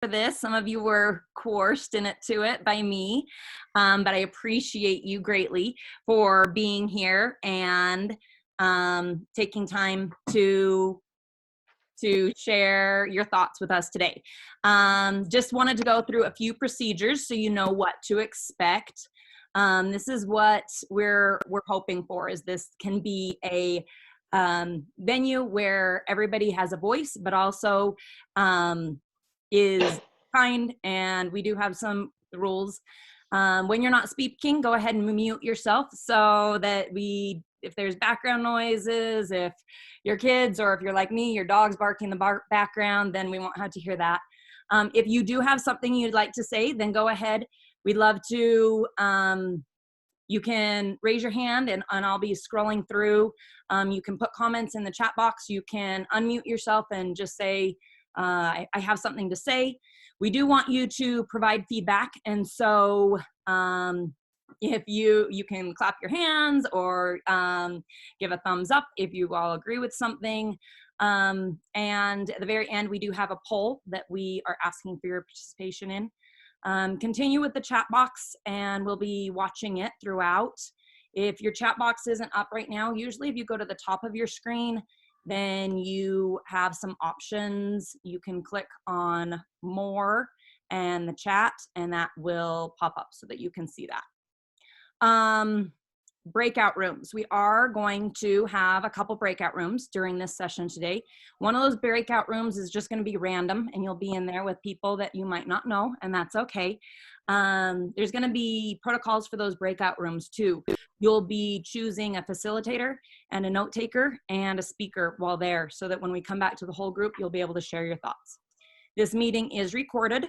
for this. Some of you were coerced into it by me, but I appreciate you greatly for being here and taking time to share your thoughts with us today. Just wanted to go through a few procedures so you know what to expect. This is what we're hoping for, is this can be a venue where everybody has a voice, but also is kind, and we do have some rules. When you're not speaking, go ahead and mute yourself so that if there's background noises, if your kids, or if you're like me, your dog's barking in the background, then we won't have to hear that. If you do have something you'd like to say, then go ahead. We'd love to, you can raise your hand and I'll be scrolling through. You can put comments in the chat box. You can unmute yourself and just say, I have something to say. We do want you to provide feedback. And so if you can clap your hands or give a thumbs up if you all agree with something. And at the very end, we do have a poll that we are asking for your participation in. Continue with the chat box and we'll be watching it throughout. If your chat box isn't up right now, usually if you go to the top of your screen, then you have some options. You can click on more and the chat, and that will pop up so that you can see that. Breakout rooms. We are going to have a couple breakout rooms during this session today. One of those breakout rooms is just going to be random, and you'll be in there with people that you might not know, and that's okay. There's going to be protocols for those breakout rooms too. You'll be choosing a facilitator and a note taker and a speaker while there, so that when we come back to the whole group, you'll be able to share your thoughts. This meeting is recorded,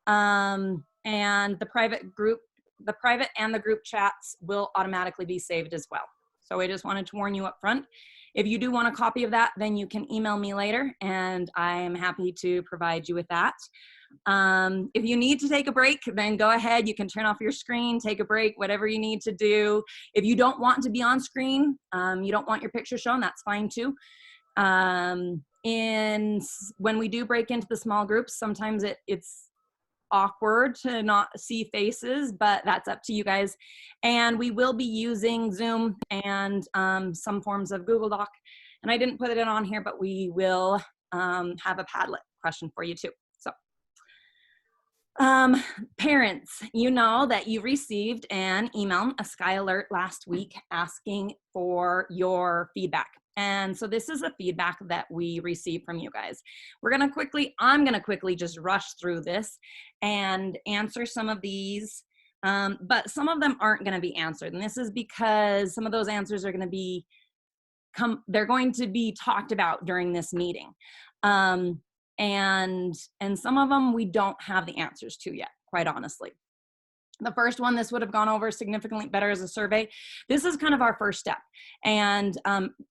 and the private and the group chats will automatically be saved as well. So I just wanted to warn you up front. If you do want a copy of that, then you can email me later, and I am happy to provide you with that. If you need to take a break, then go ahead. You can turn off your screen, take a break, whatever you need to do. If you don't want to be on screen, you don't want your picture shown, that's fine too. When we do break into the small groups, sometimes it's awkward to not see faces, but that's up to you guys. And we will be using Zoom and some forms of Google Doc. And I didn't put it on here, but we will have a Padlet question for you too. So parents, you know that you received an email, a Sky Alert last week asking for your feedback. And so this is the feedback that we received from you guys. I'm gonna quickly just rush through this and answer some of these, but some of them aren't gonna be answered. And this is because some of those answers are gonna be, they're going to be talked about during this meeting. And some of them we don't have the answers to yet, quite honestly. The first one, this would have gone over significantly better as a survey. This is kind of our first step. And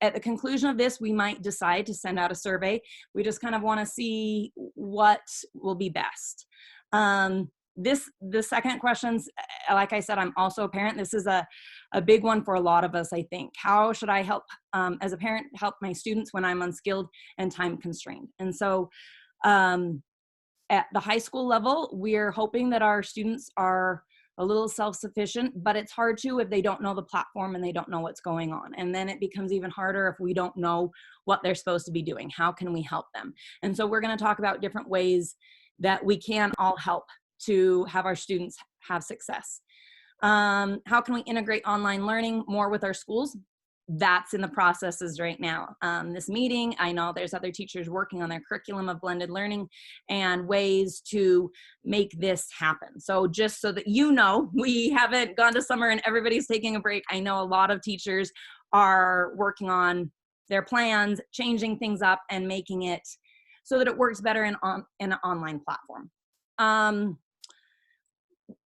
at the conclusion of this, we might decide to send out a survey. We just kind of want to see what will be best. The second questions, like I said, I'm also a parent. This is a big one for a lot of us, I think. How should I help, as a parent, help my students when I'm unskilled and time constrained? And so at the high school level, we're hoping that our students are a little self-sufficient, but it's hard to if they don't know the platform and they don't know what's going on. And then it becomes even harder if we don't know what they're supposed to be doing. How can we help them? And so we're going to talk about different ways that we can all help to have our students have success. How can we integrate online learning more with our schools? That's in the processes right now. This meeting, I know there's other teachers working on their curriculum of blended learning and ways to make this happen. So just so that you know, we haven't gone to summer and everybody's taking a break. I know a lot of teachers are working on their plans, changing things up and making it so that it works better in an online platform.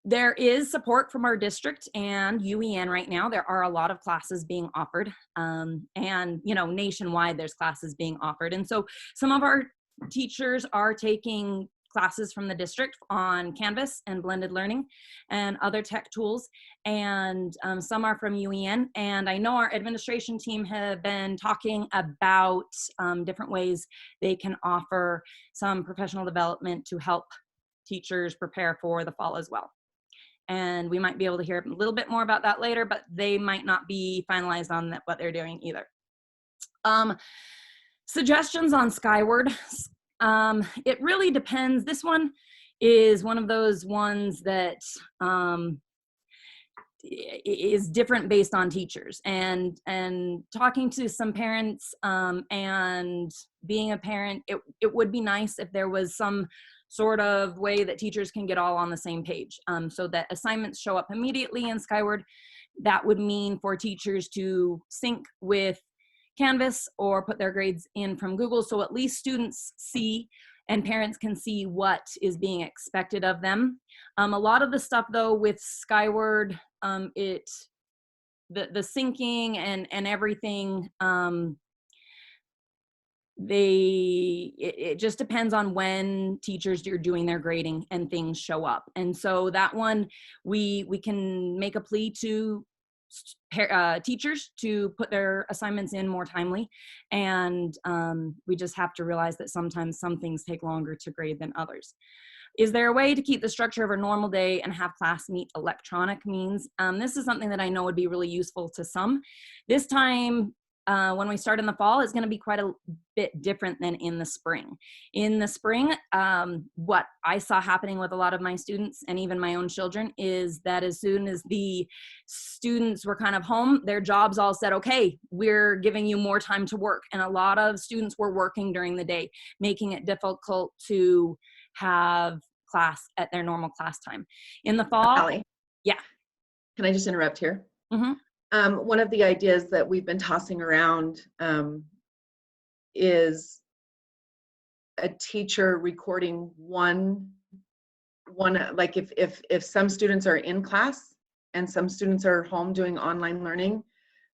There is support from our district and UEN right now. There are a lot of classes being offered, and you know, nationwide there's classes being offered. And so some of our teachers are taking classes from the district on Canvas and blended learning and other tech tools, and some are from UEN. And I know our administration team have been talking about different ways they can offer some professional development to help teachers prepare for the fall as well. And we might be able to hear a little bit more about that later, but they might not be finalized on what they're doing either. Suggestions on Skyward. It really depends. This one is one of those ones that is different based on teachers, and talking to some parents and being a parent, it would be nice if there was some sort of way that teachers can get all on the same page, so that assignments show up immediately in Skyward. That would mean for teachers to sync with Canvas or put their grades in from Google, so at least students see and parents can see what is being expected of them. A lot of the stuff though with Skyward, the syncing and everything, it just depends on when teachers are doing their grading and things show up. And so that one, we can make a plea to teachers to put their assignments in more timely, and we just have to realize that sometimes some things take longer to grade than others. Is there a way to keep the structure of a normal day and have class meet electronic means? This is something that I know would be really useful to some. This time, when we start in the fall, is going to be quite a bit different than in the spring. In the spring, what I saw happening with a lot of my students and even my own children is that as soon as the students were kind of home, their jobs all said, okay, we're giving you more time to work. And a lot of students were working during the day, making it difficult to have class at their normal class time. In the fall, Allie, yeah. can I just interrupt here? Mm-hmm. One of the ideas that we've been tossing around is a teacher recording one, like if some students are in class and some students are home doing online learning,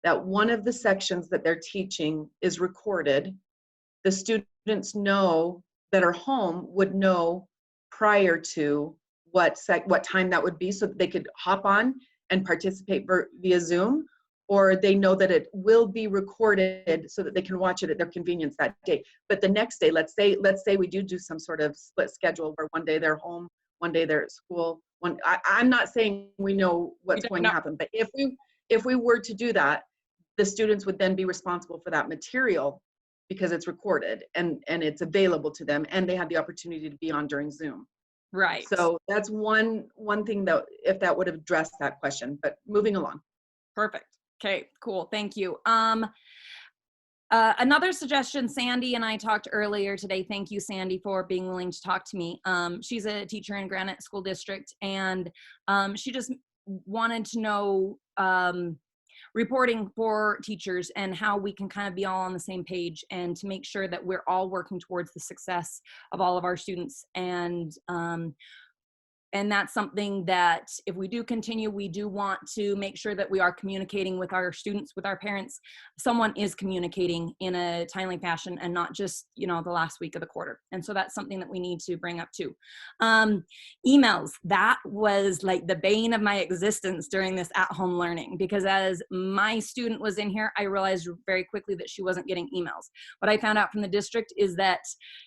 that one of the sections that they're teaching is recorded. The students know that are home would know prior to what time that would be, so that they could hop on and participate via Zoom, or they know that it will be recorded so that they can watch it at their convenience that day. But the next day, let's say we do some sort of split schedule where one day they're home, one day they're at school. I'm not saying we know what's going to happen, but if we were to do that, the students would then be responsible for that material because it's recorded and it's available to them, and they have the opportunity to be on during Zoom. Right. So that's one thing that, if that would have addressed that question, but moving along. Perfect. Okay, cool. Thank you. Another suggestion, Sandy and I talked earlier today. Thank you, Sandy, for being willing to talk to me. She's a teacher in Granite School District, and she just wanted to know reporting for teachers and how we can kind of be all on the same page and to make sure that we're all working towards the success of all of our students. And that's something that if we do continue, we do want to make sure that we are communicating with our students, with our parents. Someone is communicating in a timely fashion and not just, the last week of the quarter. And so that's something that we need to bring up too. Emails, that was like the bane of my existence during this at-home learning, because as my student was in here, I realized very quickly that she wasn't getting emails. What I found out from the district is that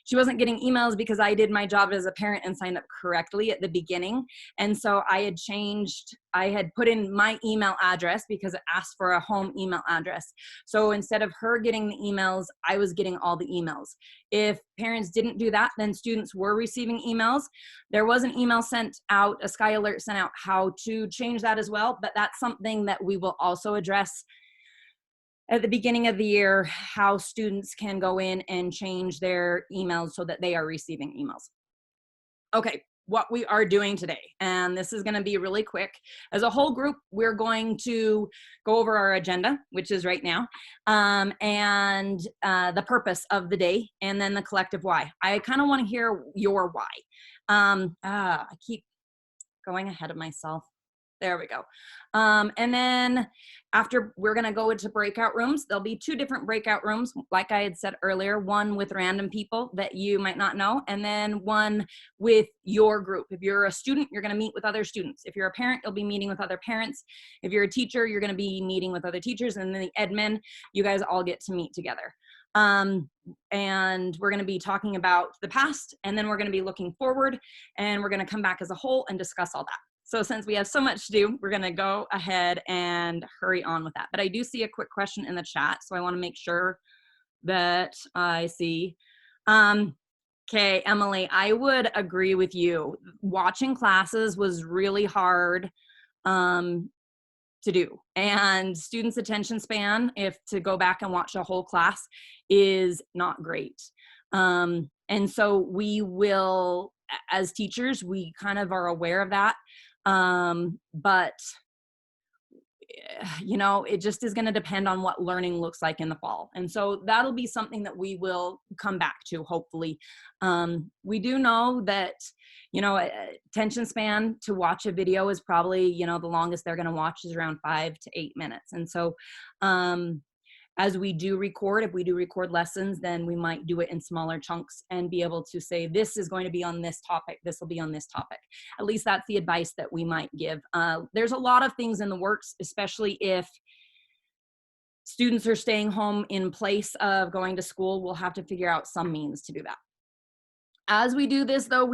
she wasn't getting emails because I did my job as a parent and signed up correctly at the beginning. And so I had put in my email address because it asked for a home email address. So instead of her getting the emails, I was getting all the emails. If parents didn't do that, then students were receiving emails. There was an email sent out, a Sky Alert sent out how to change that as well, but that's something that we will also address at the beginning of the year, how students can go in and change their emails so that they are receiving emails. Okay. What we are doing today, and this is going to be really quick. As a whole group, we're going to go over our agenda, which is right now, and the purpose of the day, and then the collective why. I kind of want to hear your why. I keep going ahead of myself. There we go. And then after, we're going to go into breakout rooms. There'll be 2 different breakout rooms, like I had said earlier, one with random people that you might not know, and then one with your group. If you're a student, you're going to meet with other students. If you're a parent, you'll be meeting with other parents. If you're a teacher, you're going to be meeting with other teachers. And then the admin, you guys all get to meet together. And we're going to be talking about the past, and then we're going to be looking forward, and we're going to come back as a whole and discuss all that. So since we have so much to do, we're going to go ahead and hurry on with that. But I do see a quick question in the chat, so I want to make sure that I see. Okay, Emily, I would agree with you. Watching classes was really hard to do, and students' attention span, if to go back and watch a whole class, is not great. And so we will, as teachers, we kind of are aware of that, but you know, it just is going to depend on what learning looks like in the fall. And so that'll be something that we will come back to, hopefully. We do know that, you know, attention span to watch a video is probably, you know, the longest they're going to watch is around 5 to 8 minutes. And so as we do record, if we do record lessons, then we might do it in smaller chunks and be able to say, this is going to be on this topic, this will be on this topic. At least that's the advice that we might give. There's a lot of things in the works, especially if students are staying home in place of going to school. We'll have to figure out some means to do that. As we do this, though,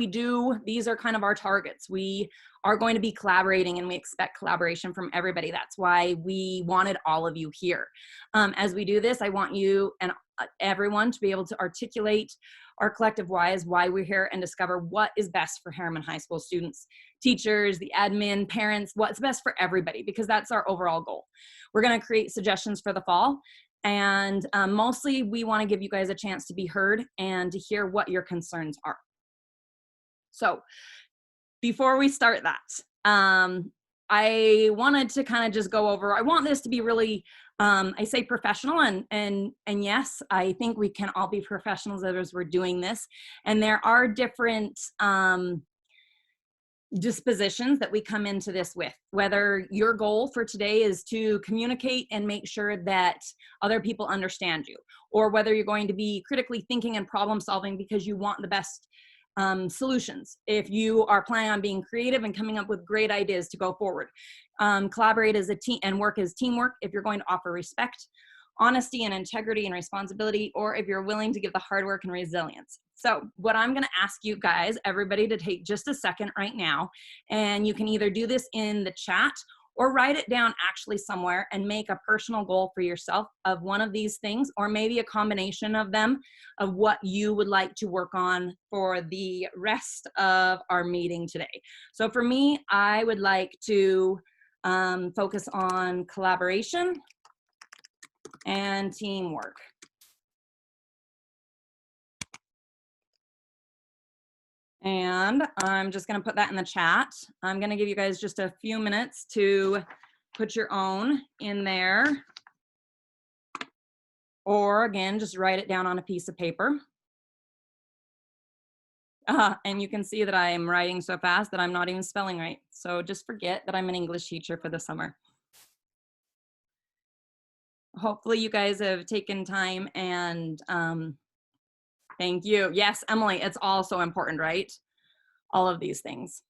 these are kind of our targets. We are going to be collaborating, and we expect collaboration from everybody. That's why we wanted all of you here. As we do this, I want you and everyone to be able to articulate our collective whys, why we're here, and discover what is best for Herriman High School students, teachers, the admin, parents, what's best for everybody, because that's our overall goal. We're going to create suggestions for the fall. And mostly we want to give you guys a chance to be heard and to hear what your concerns are. So before we start that, I wanted to kind of just go over, I want this to be really, I say professional, and yes, I think we can all be professionals as we're doing this. And there are different dispositions that we come into this with, whether your goal for today is to communicate and make sure that other people understand you, or whether you're going to be critically thinking and problem solving because you want the best solutions. If you are planning on being creative and coming up with great ideas to go forward, collaborate as a team and work as teamwork if you're going to offer respect, honesty and integrity and responsibility, or if you're willing to give the hard work and resilience. So what I'm going to ask you guys, everybody, to take just a second right now, and you can either do this in the chat or write it down actually somewhere and make a personal goal for yourself of one of these things, or maybe a combination of them, of what you would like to work on for the rest of our meeting today. So for me, I would like to focus on collaboration and teamwork. And I'm just going to put that in the chat. I'm going to give you guys just a few minutes to put your own in there. Or again, just write it down on a piece of paper. And you can see that I am writing so fast that I'm not even spelling right. So just forget that I'm an English teacher for the summer. Hopefully you guys have taken time and thank you. Yes, Emily, it's all so important, right? All of these things.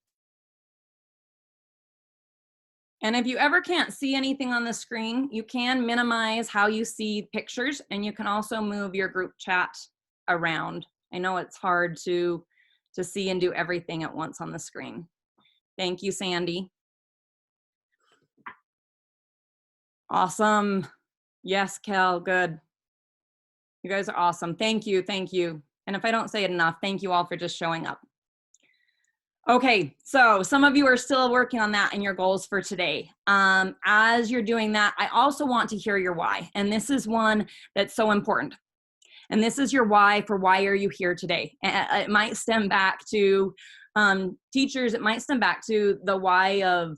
And if you ever can't see anything on the screen, you can minimize how you see pictures, and you can also move your group chat around. I know it's hard to see and do everything at once on the screen. Thank you, Sandy. Awesome. Yes, Kel, good. You guys are awesome. Thank you, thank you. And if I don't say it enough, thank you all for just showing up. Okay, so some of you are still working on that and your goals for today. As you're doing that, I also want to hear your why. And this is one that's so important. And this is your why for why are you here today. It might stem back to teachers. It might stem back to the why of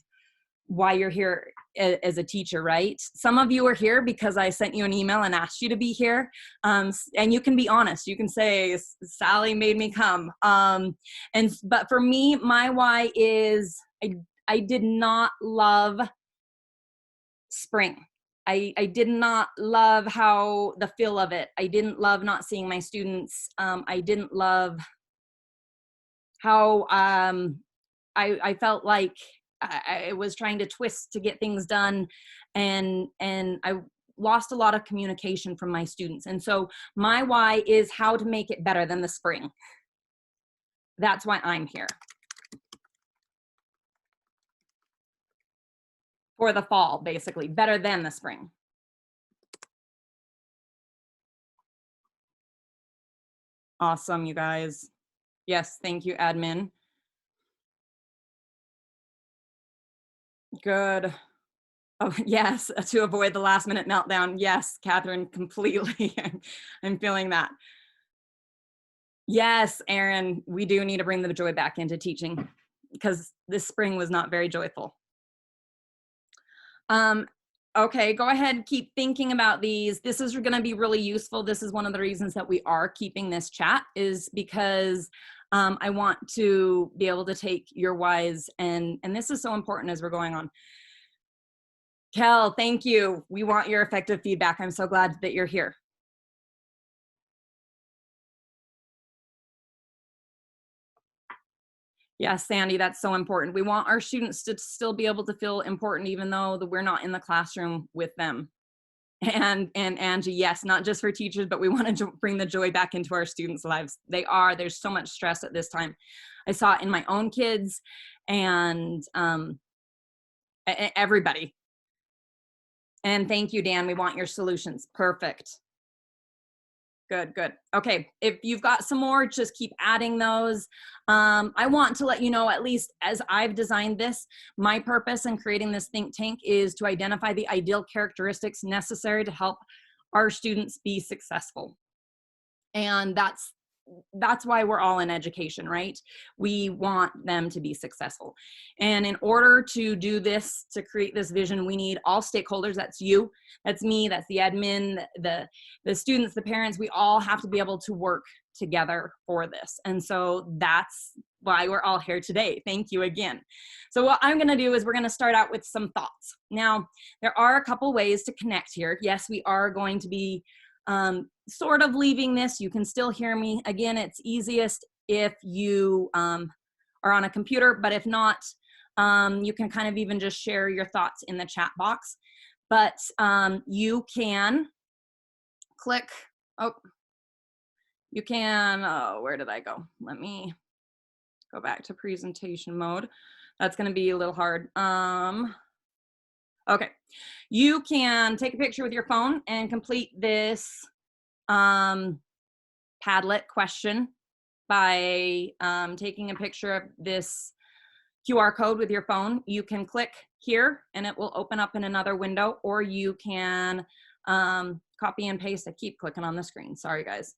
why you're here as a teacher, right? Some of you are here because I sent you an email and asked you to be here. And you can be honest. You can say, Sally made me come. But for me, my why is I did not love spring. I did not love how the feel of it. I didn't love not seeing my students. I didn't love how I felt like I was trying to twist to get things done, and I lost a lot of communication from my students. And so my why is how to make it better than the spring. That's why I'm here. For the fall, basically, better than the spring. Awesome, you guys. Yes, thank you, admin. Good. Oh, yes, to avoid the last minute meltdown. Yes, Catherine, completely. I'm feeling that. Yes, Erin, we do need to bring the joy back into teaching because this spring was not very joyful. Okay, go ahead, keep thinking about these. This is going to be really useful. This is one of the reasons that we are keeping this chat is because I want to be able to take your whys, and this is so important as we're going on. Kel, thank you. We want your effective feedback. I'm so glad that you're here. Yes, Sandy, that's so important. We want our students to still be able to feel important even though we're not in the classroom with them. And Angie, yes, not just for teachers, but we want to bring the joy back into our students' lives. There's so much stress at this time. I saw it in my own kids and everybody. And thank you, Dan. We want your solutions. Perfect. Good, good. Okay, if you've got some more, just keep adding those. I want to let you know, at least as I've designed this, my purpose in creating this think tank is to identify the ideal characteristics necessary to help our students be successful. And that's why we're all in education, right? We want them to be successful. And in order to do this, to create this vision, we need all stakeholders. That's you, that's me, that's the admin, the students, the parents. We all have to be able to work together for this. And so that's why we're all here today. Thank you again. So what I'm gonna do is we're gonna start out with some thoughts. Now, there are a couple ways to connect here. Yes, we are going to be sort of leaving this. You can still hear me. Again, it's easiest if you are on a computer, but if not, you can kind of even just share your thoughts in the chat box. But you can click, you can, where did I go? Let me go back to presentation mode. That's gonna be a little hard. Okay, you can take a picture with your phone and complete this Padlet question by taking a picture of this QR code with your phone. You can click here and it will open up in another window, or you can copy and paste. I keep clicking on the screen, sorry guys.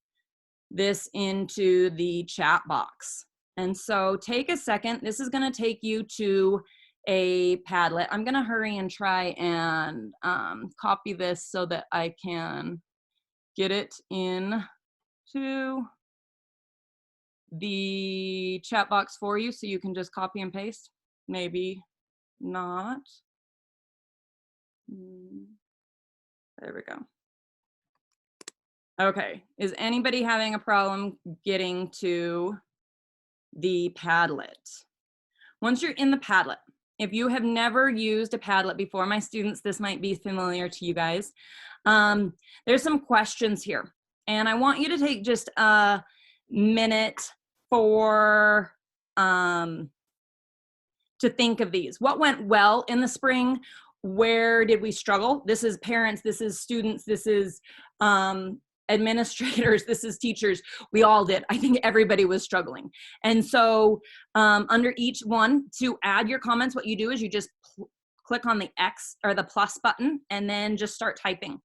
This into the chat box. And so take a second. This is gonna take you to a Padlet. I'm gonna hurry and try and copy this so that I can get it in to the chat box for you so you can just copy and paste. Maybe not. There we go. Okay, is anybody having a problem getting to the Padlet? Once you're in the Padlet, if you have never used a Padlet before, my students, this might be familiar to you guys. There's some questions here, and I want you to take just a minute for to think of these. What went well in the spring? Where did we struggle? This is parents, this is students, this is administrators, this is teachers. We all did. I think everybody was struggling. And so under each one, to add your comments, what you do is you just click on the X or the plus button and then just start typing.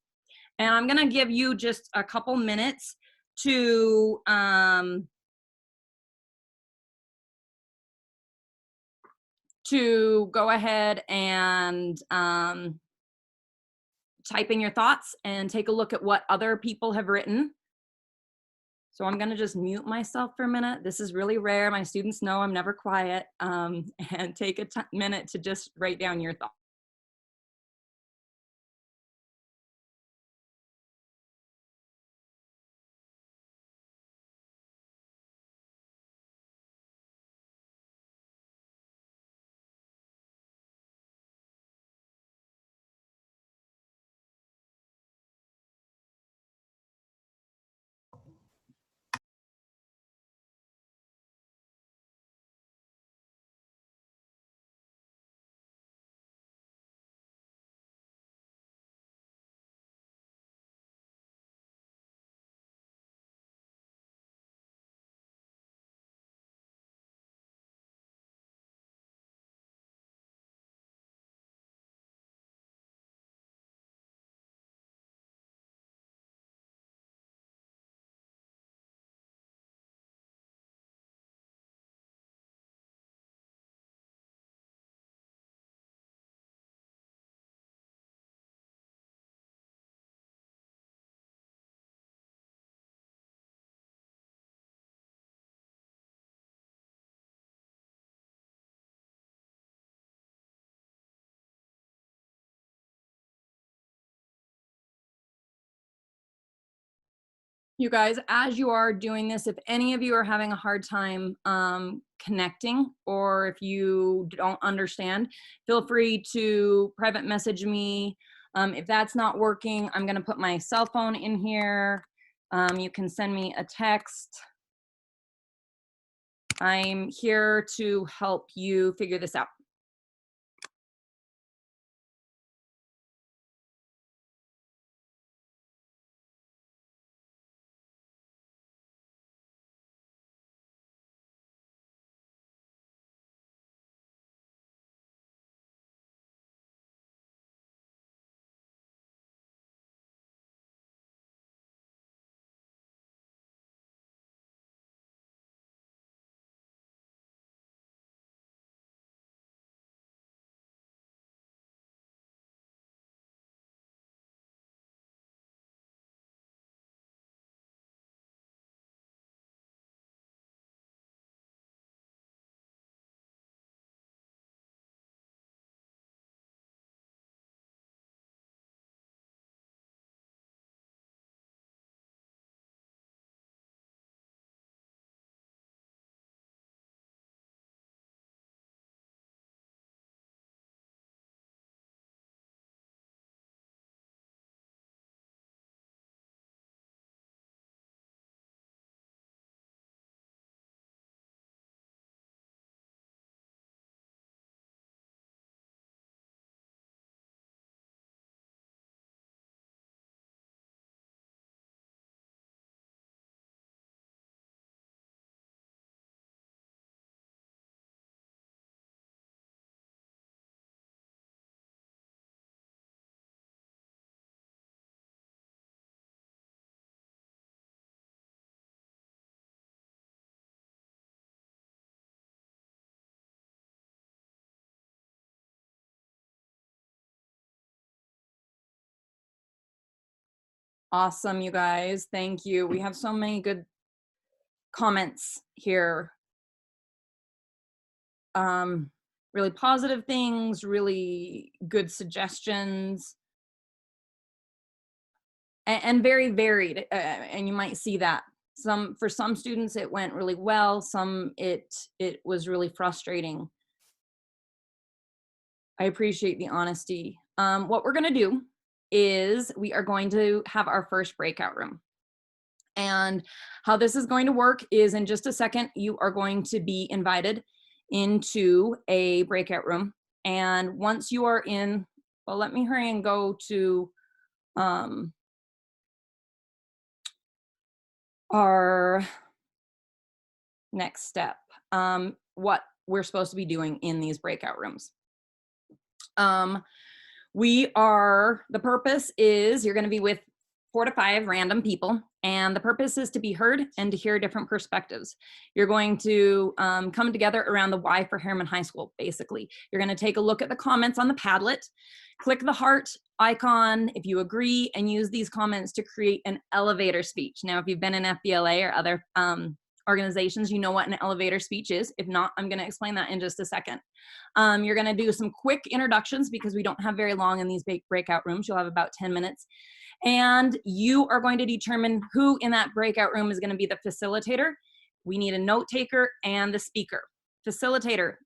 And I'm gonna give you just a couple minutes to go ahead and type in your thoughts and take a look at what other people have written. So I'm gonna just mute myself for a minute. This is really rare. My students know I'm never quiet. And take a minute to just write down your thoughts. You guys, as you are doing this, if any of you are having a hard time connecting, or if you don't understand, feel free to private message me. If that's not working, I'm gonna put my cell phone in here. You can send me a text. I'm here to help you figure this out. Awesome, you guys. Thank you. We have so many good comments here. Really positive things, really good suggestions, and very varied. And you might see that for some students it went really well. Some it was really frustrating. I appreciate the honesty. What we're going to do is we are going to have our first breakout room. And how this is going to work is in just a second, you are going to be invited into a breakout room. And once you are in, well, let me hurry and go to our next step, what we're supposed to be doing in these breakout rooms. The purpose is you're going to be with 4 to 5 random people, and the purpose is to be heard and to hear different perspectives. You're going to come together around the why for Herriman High School, basically. You're going to take a look at the comments on the Padlet, click the heart icon if you agree, and use these comments to create an elevator speech. Now, if you've been in FBLA or other organizations, you know what an elevator speech is. If not, I'm going to explain that in just a second. You're going to do some quick introductions because we don't have very long in these breakout rooms. You'll have about 10 minutes. And you are going to determine who in that breakout room is going to be the facilitator. We need a note taker and the speaker. Facilitator,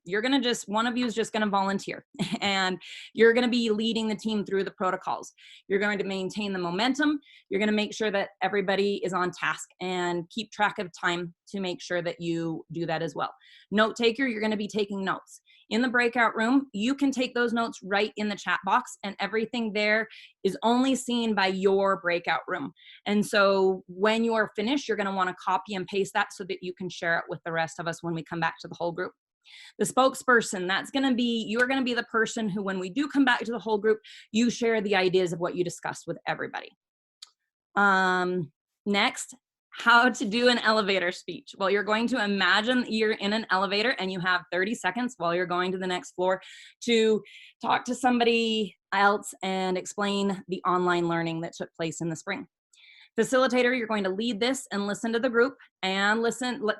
one of you is just going to volunteer, and you're going to be leading the team through the protocols. You're going to maintain the momentum. You're going to make sure that everybody is on task and keep track of time to make sure that you do that as well. Note taker, you're going to be taking notes. In the breakout room, you can take those notes right in the chat box, and everything there is only seen by your breakout room. And so when you are finished, you're going to want to copy and paste that so that you can share it with the rest of us when we come back to the whole group. The spokesperson, you're going to be the person who, when we do come back to the whole group, you share the ideas of what you discussed with everybody. Next, how to do an elevator speech. Well, you're going to imagine you're in an elevator and you have 30 seconds while you're going to the next floor to talk to somebody else and explain the online learning that took place in the spring. Facilitator, you're going to lead this and listen to the group and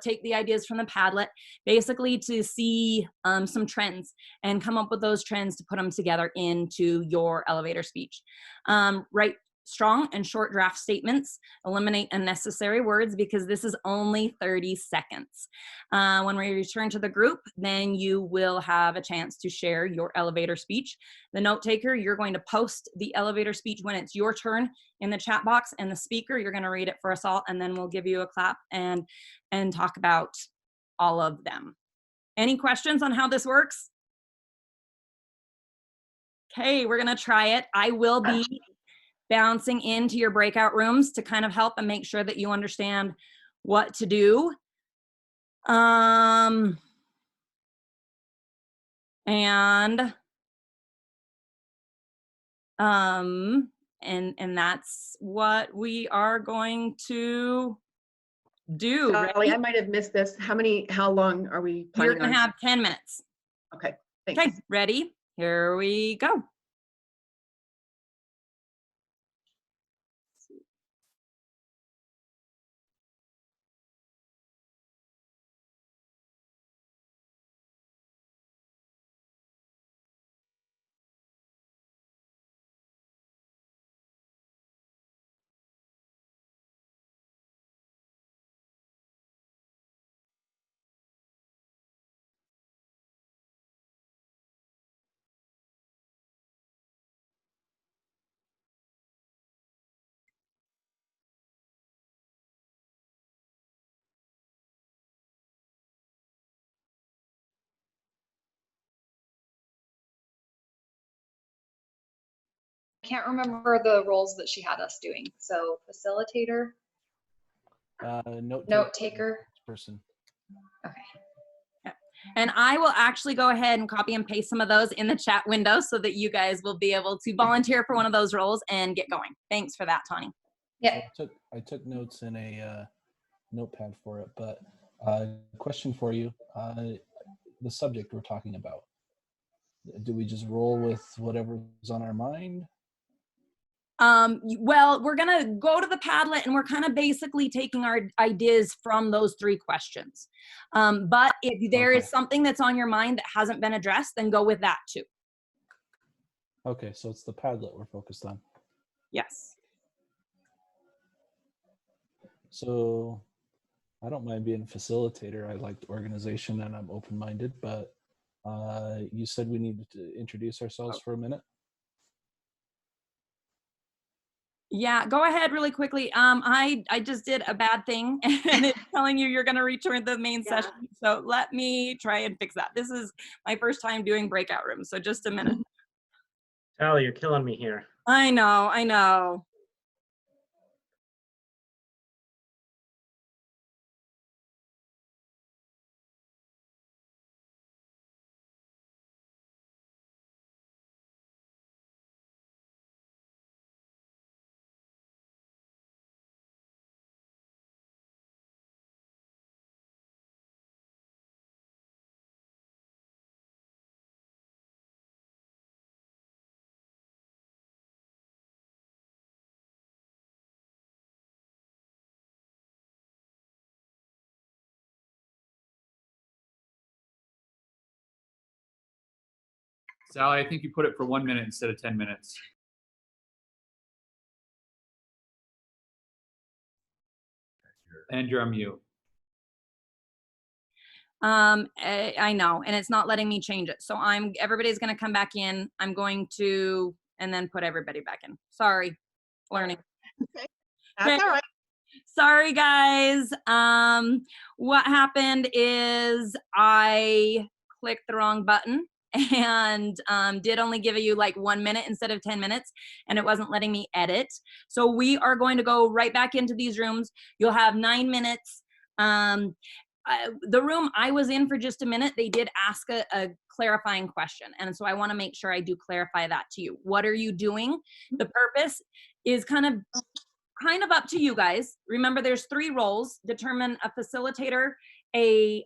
take the ideas from the Padlet, basically to see some trends and come up with those trends to put them together into your elevator speech. Right strong and short draft statements. Eliminate unnecessary words because this is only 30 seconds. When we return to the group, then you will have a chance to share your elevator speech. The note taker, you're going to post the elevator speech when it's your turn in the chat box, and the speaker, you're going to read it for us all, and then we'll give you a clap and talk about all of them. Any questions on how this works? Okay, we're going to try it. I will be bouncing into your breakout rooms to kind of help and make sure that you understand what to do. And that's what we are going to do. Sally, Ready? I might have missed this. How long are we planning You're going to have 10 minutes. Okay, thanks. Okay, ready? Here we go. Can't remember the roles that she had us doing. So facilitator, note taker. Person. Okay. And I will actually go ahead and copy and paste some of those in the chat window so that you guys will be able to volunteer for one of those roles and get going. Thanks for that, Tawny. Yeah. I took notes in a notepad for it, but question for you, the subject we're talking about. Do we just roll with whatever's on our mind? Well, we're gonna go to the Padlet and we're kind of basically taking our ideas from those 3 questions. But if there is something that's on your mind that hasn't been addressed, then go with that too. Okay, so it's the Padlet we're focused on. Yes. So I don't mind being a facilitator. I like organization and I'm open-minded, but you said we needed to introduce ourselves for a minute. Yeah, go ahead really quickly. I just did a bad thing and it's telling you you're going to return the main session. So let me try and fix that. This is my first time doing breakout rooms, so just a minute. Sally, you're killing me here. I know, I know. Sally, I think you put it for 1 minute instead of 10 minutes. And you're on mute. I know, and it's not letting me change it. So everybody's going to come back in. I'm going to, and then put everybody back in. Sorry, learning. Okay. That's all right. Sorry, guys. What happened is I clicked the wrong button and did only give you like 1 minute instead of 10 minutes, and it wasn't letting me edit. So we are going to go right back into these rooms. You'll have 9 minutes. The room I was in for just a minute, they did ask a clarifying question. And so I want to make sure I do clarify that to you. What are you doing? The purpose is kind of up to you guys. Remember, there's 3 roles: determine a facilitator, a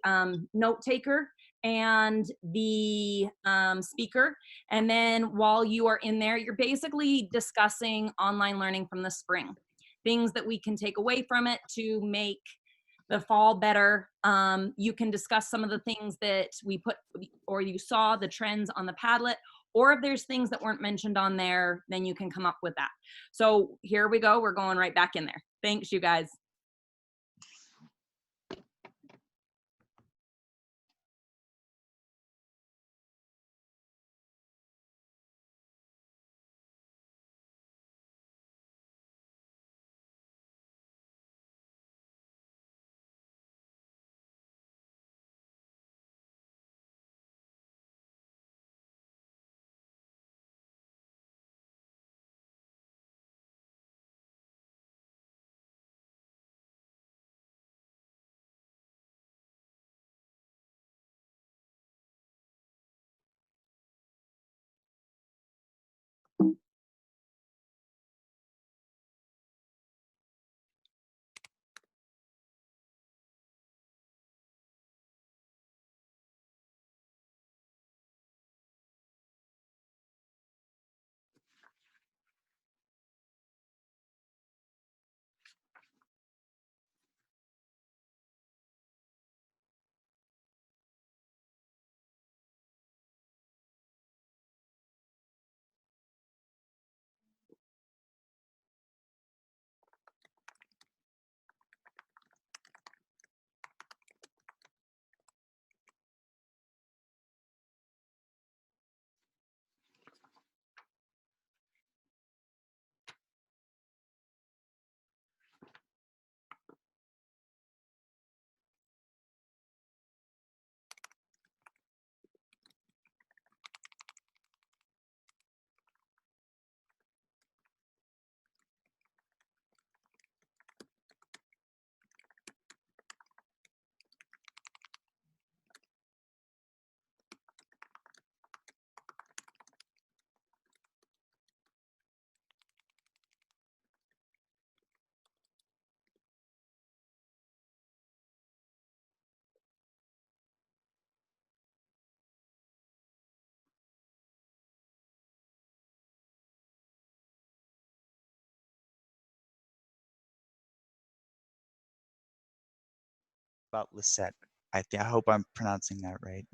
note taker, and the speaker. And then while you are in there, you're basically discussing online learning from the spring, things that we can take away from it to make the fall better. You can discuss some of the things that we put, or you saw the trends on the Padlet, or if there's things that weren't mentioned on there, then you can come up with that. So here we go. We're going right back in there. Thanks, you guys. About Lisette. I hope I'm pronouncing that right.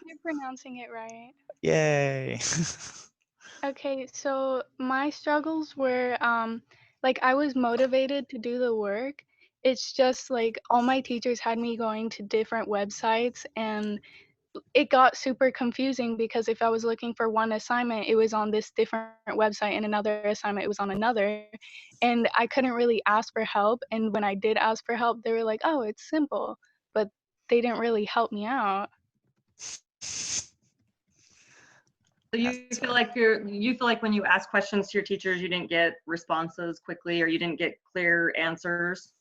You're pronouncing it right. Yay. Okay, so my struggles were like I was motivated to do the work. It's just like all my teachers had me going to different websites, and it got super confusing because if I was looking for one assignment, it was on this different website, and another assignment, it was on another. And I couldn't really ask for help. And when I did ask for help, they were like, oh, it's simple. But they didn't really help me out. So you feel like when you ask questions to your teachers, you didn't get responses quickly, or you didn't get clear answers?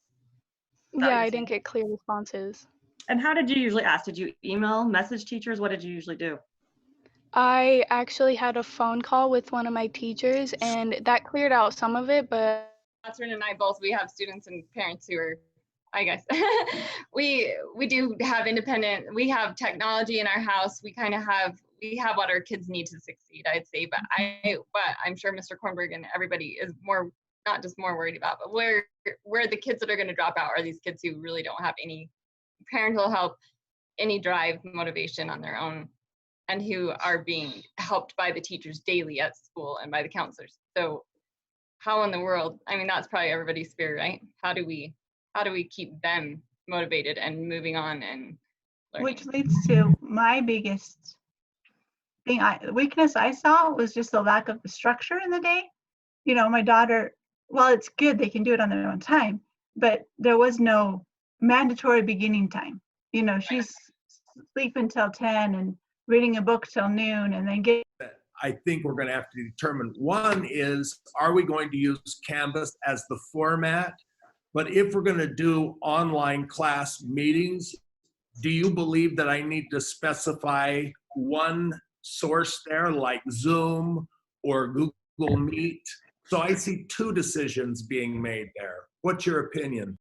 Yeah, I didn't get clear responses. And how did you usually ask? Did you email, message teachers? What did you usually do? I actually had a phone call with one of my teachers, and that cleared out some of it, but Catherine and I both, we have students and parents who are, I guess, we do have independent, we have technology in our house. We have what our kids need to succeed, I'd say, but I'm sure Mr. Kornberg and everybody is more, not just more worried about, but where the kids that are going to drop out are these kids who really don't have any parental help, any drive, motivation on their own, and who are being helped by the teachers daily at school and by the counselors. So how in the world, I mean, that's probably everybody's fear, right? How do we keep them motivated and moving on and learning? Which leads to my biggest weakness I saw was just the lack of the structure in the day. You know, my daughter, well, it's good, they can do it on their own time, but there was no mandatory beginning time. You know, she's sleeping till 10 and reading a book till noon and then get. I think we're going to have to determine. One is, are we going to use Canvas as the format? But if we're going to do online class meetings, do you believe that I need to specify one source there, like Zoom or Google Meet? So I see two decisions being made there. What's your opinion?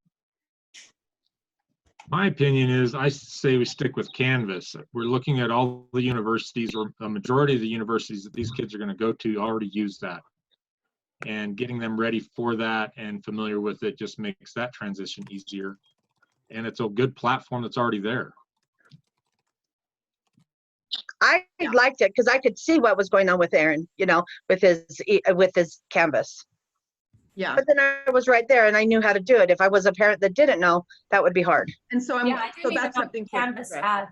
My opinion is, I say we stick with Canvas. We're looking at all the universities, or a majority of the universities that these kids are going to go to already use that. And getting them ready for that and familiar with it just makes that transition easier. And it's a good platform that's already there. I liked it because I could see what was going on with Aaron, you know, with his Canvas. Yeah. But then I was right there and I knew how to do it. If I was a parent that didn't know, that would be hard. And so Yeah, I so didn't even that's know something to Canvas address.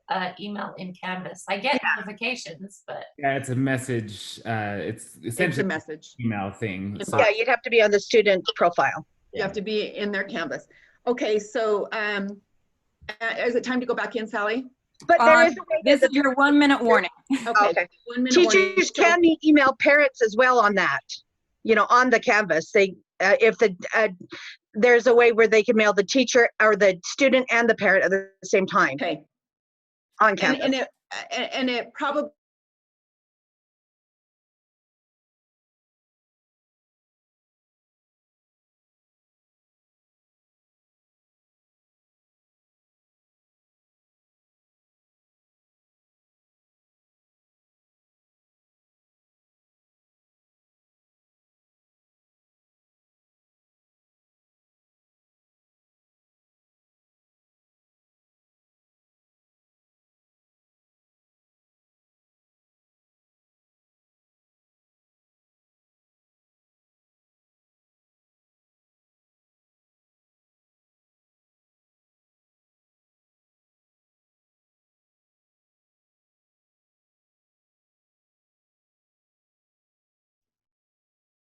had email in Canvas. I get notifications, but Yeah, it's a message. It's essentially a message. email thing. So Yeah, you'd have to be on the student profile. You have to be in their Canvas. Okay, so is it time to go back in, Sally? But there is a way This is your 1 minute warning. Okay. 1 minute warning. Teachers can email parents as well on that, you know, on the Canvas. They, if there's a way where they can mail the teacher or the student and the parent at the same time. Okay. On Canvas. And it probably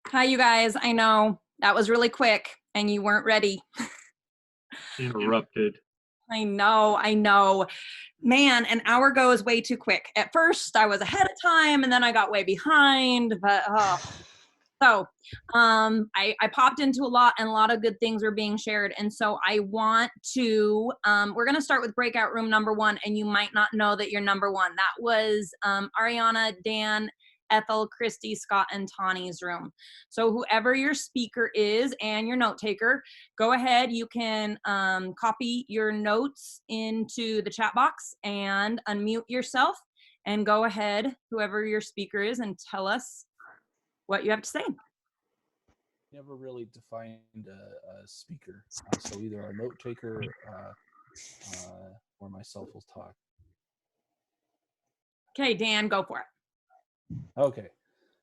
Hi, you guys. I know that was really quick and you weren't ready. Interrupted. I know. Man, an hour goes way too quick. At first, I was ahead of time and then I got way behind, but So I popped into a lot and a lot of good things were being shared. And so I want to, we're going to start with breakout room number 1, and you might not know that you're number 1. That was Ariana, Dan, Ethel, Christy, Scott, and Tawny's room. So whoever your speaker is and your note taker, go ahead. You can copy your notes into the chat box and unmute yourself and go ahead, whoever your speaker is, and tell us what you have to say. Never really defined a speaker, so either our note taker or myself will talk. Okay, Dan, go for it. Okay,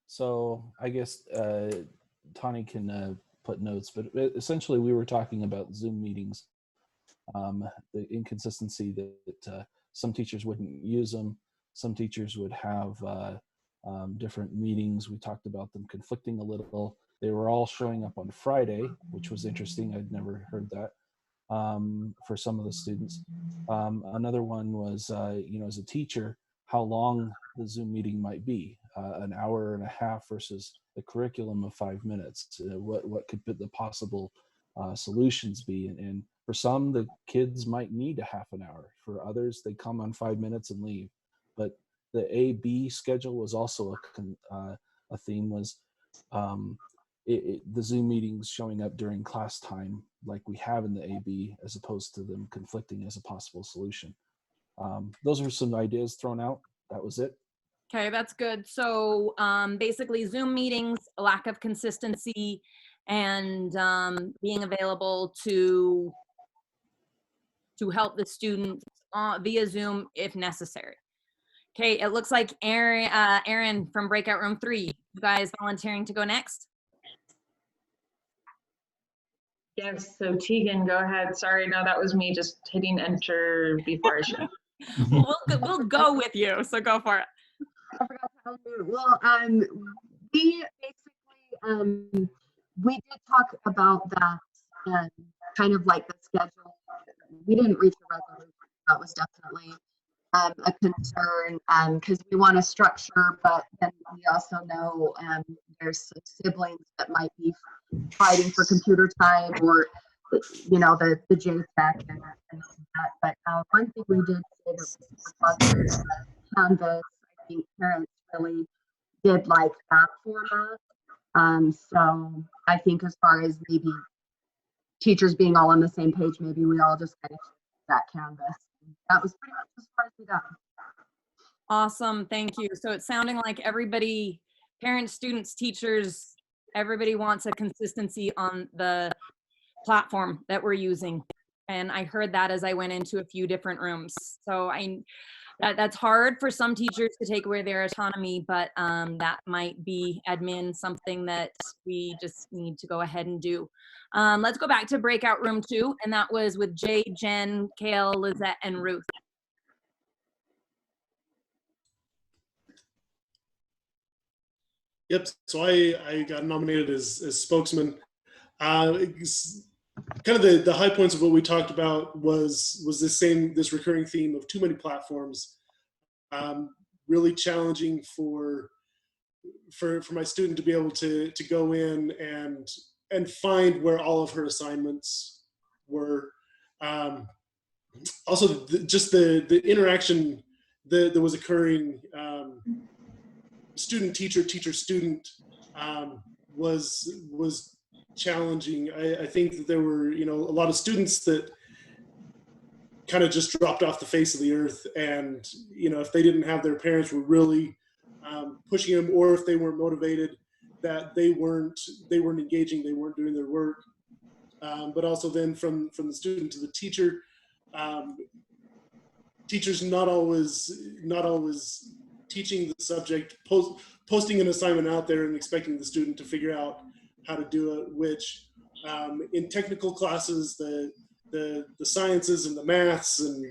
so I guess Tawny can put notes, but essentially we were talking about Zoom meetings, the inconsistency that some teachers wouldn't use them, some teachers would have different meetings. We talked about them conflicting a little. They were all showing up on Friday, which was interesting. I'd never heard that for some of the students. Another one was, you know, as a teacher, how long the Zoom meeting might be, an hour and a half versus the curriculum of 5 minutes. What could the possible solutions be? And for some, the kids might need a half an hour. For others, they come on 5 minutes and leave. But the A-B schedule was also a theme, was the Zoom meetings showing up during class time like we have in the AB, as opposed to them conflicting as a possible solution. Those are some ideas thrown out. That was it. Okay, that's good. So basically Zoom meetings, a lack of consistency, and being available to help the students via Zoom if necessary. Okay, it looks like Aaron from breakout room 3, you guys volunteering to go next? Yes, so Tegan, go ahead. Sorry, no, that was me just hitting enter before I should. We'll go with you, so go for it. I forgot to tell you. Well, we basically, we did talk about that and kind of like the schedule. We didn't reach a resolution. That was definitely a concern because we want to structure, but then we also know there's some siblings that might be fighting for computer time, or you know, the JTech and that. But one thing we did say that was super positive, Canvas, I think parents really did like that format. So I think as far as maybe teachers being all on the same page, maybe we all just kind of that Canvas. That was pretty much as far as we got. Awesome, thank you. So it's sounding like everybody, parents, students, teachers, everybody wants a consistency on the platform that we're using. And I heard that as I went into a few different rooms. So that's hard for some teachers to take away their autonomy, but that might be admin something that we just need to go ahead and do. Let's go back to breakout room 2, and that was with Jay, Jen, Kale, Lizette, and Ruth. Yep. So I got nominated as spokesman. Kind of the high points of what we talked about was this recurring theme of too many platforms. Really challenging for my student to be able to go in and find where all of her assignments were. Also, just the interaction that was occurring, student teacher, teacher student, was challenging. I think that there were a lot of students that kind of just dropped off the face of the earth, and if they didn't have their parents were really pushing them, or if they weren't motivated, that they weren't engaging, they weren't doing their work. But also then from the student to the teacher, teachers not always teaching the subject, posting an assignment out there and expecting the student to figure out how to do it, which in technical classes, the sciences and the maths and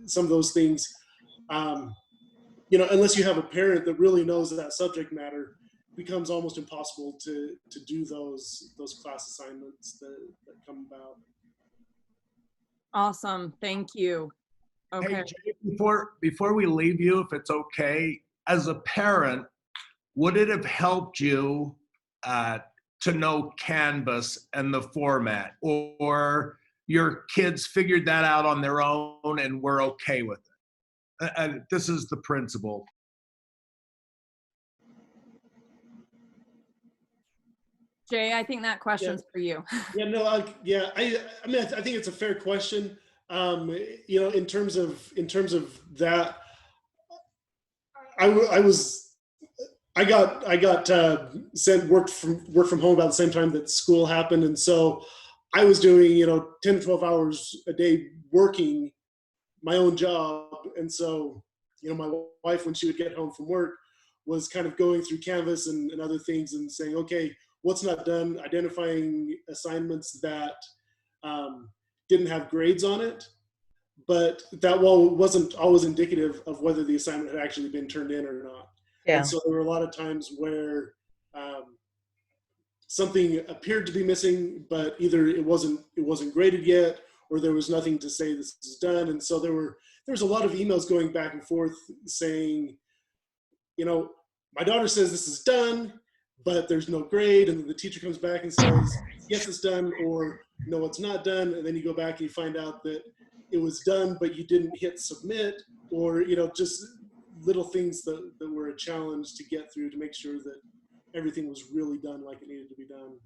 some of those things, unless you have a parent that really knows that subject matter, it becomes almost impossible to do those class assignments that come about. Awesome, thank you. Okay. Hey, Jay, before we leave you, if it's okay, as a parent, would it have helped you to know Canvas and the format, or your kids figured that out on their own and were okay with it? And this is the principle. Jay, I think that question's for you. Yeah, no, I mean, I think it's a fair question. In terms of that, I got sent work from home about the same time that school happened, and so I was doing 10 to 12 hours a day working my own job, and so my wife, when she would get home from work, was kind of going through Canvas and other things and saying, okay, what's not done, identifying assignments that didn't have grades on it, but that wasn't always indicative of whether the assignment had actually been turned in or not. Yeah. And so there were a lot of times where something appeared to be missing, but either it wasn't graded yet, or there was nothing to say this is done. And so there was a lot of emails going back and forth saying, my daughter says this is done, but there's no grade. And then the teacher comes back and says, yes, it's done, or no, it's not done. And then you go back and you find out that it was done, but you didn't hit submit, or, just little things that were a challenge to get through to make sure that everything was really done like it needed to be done.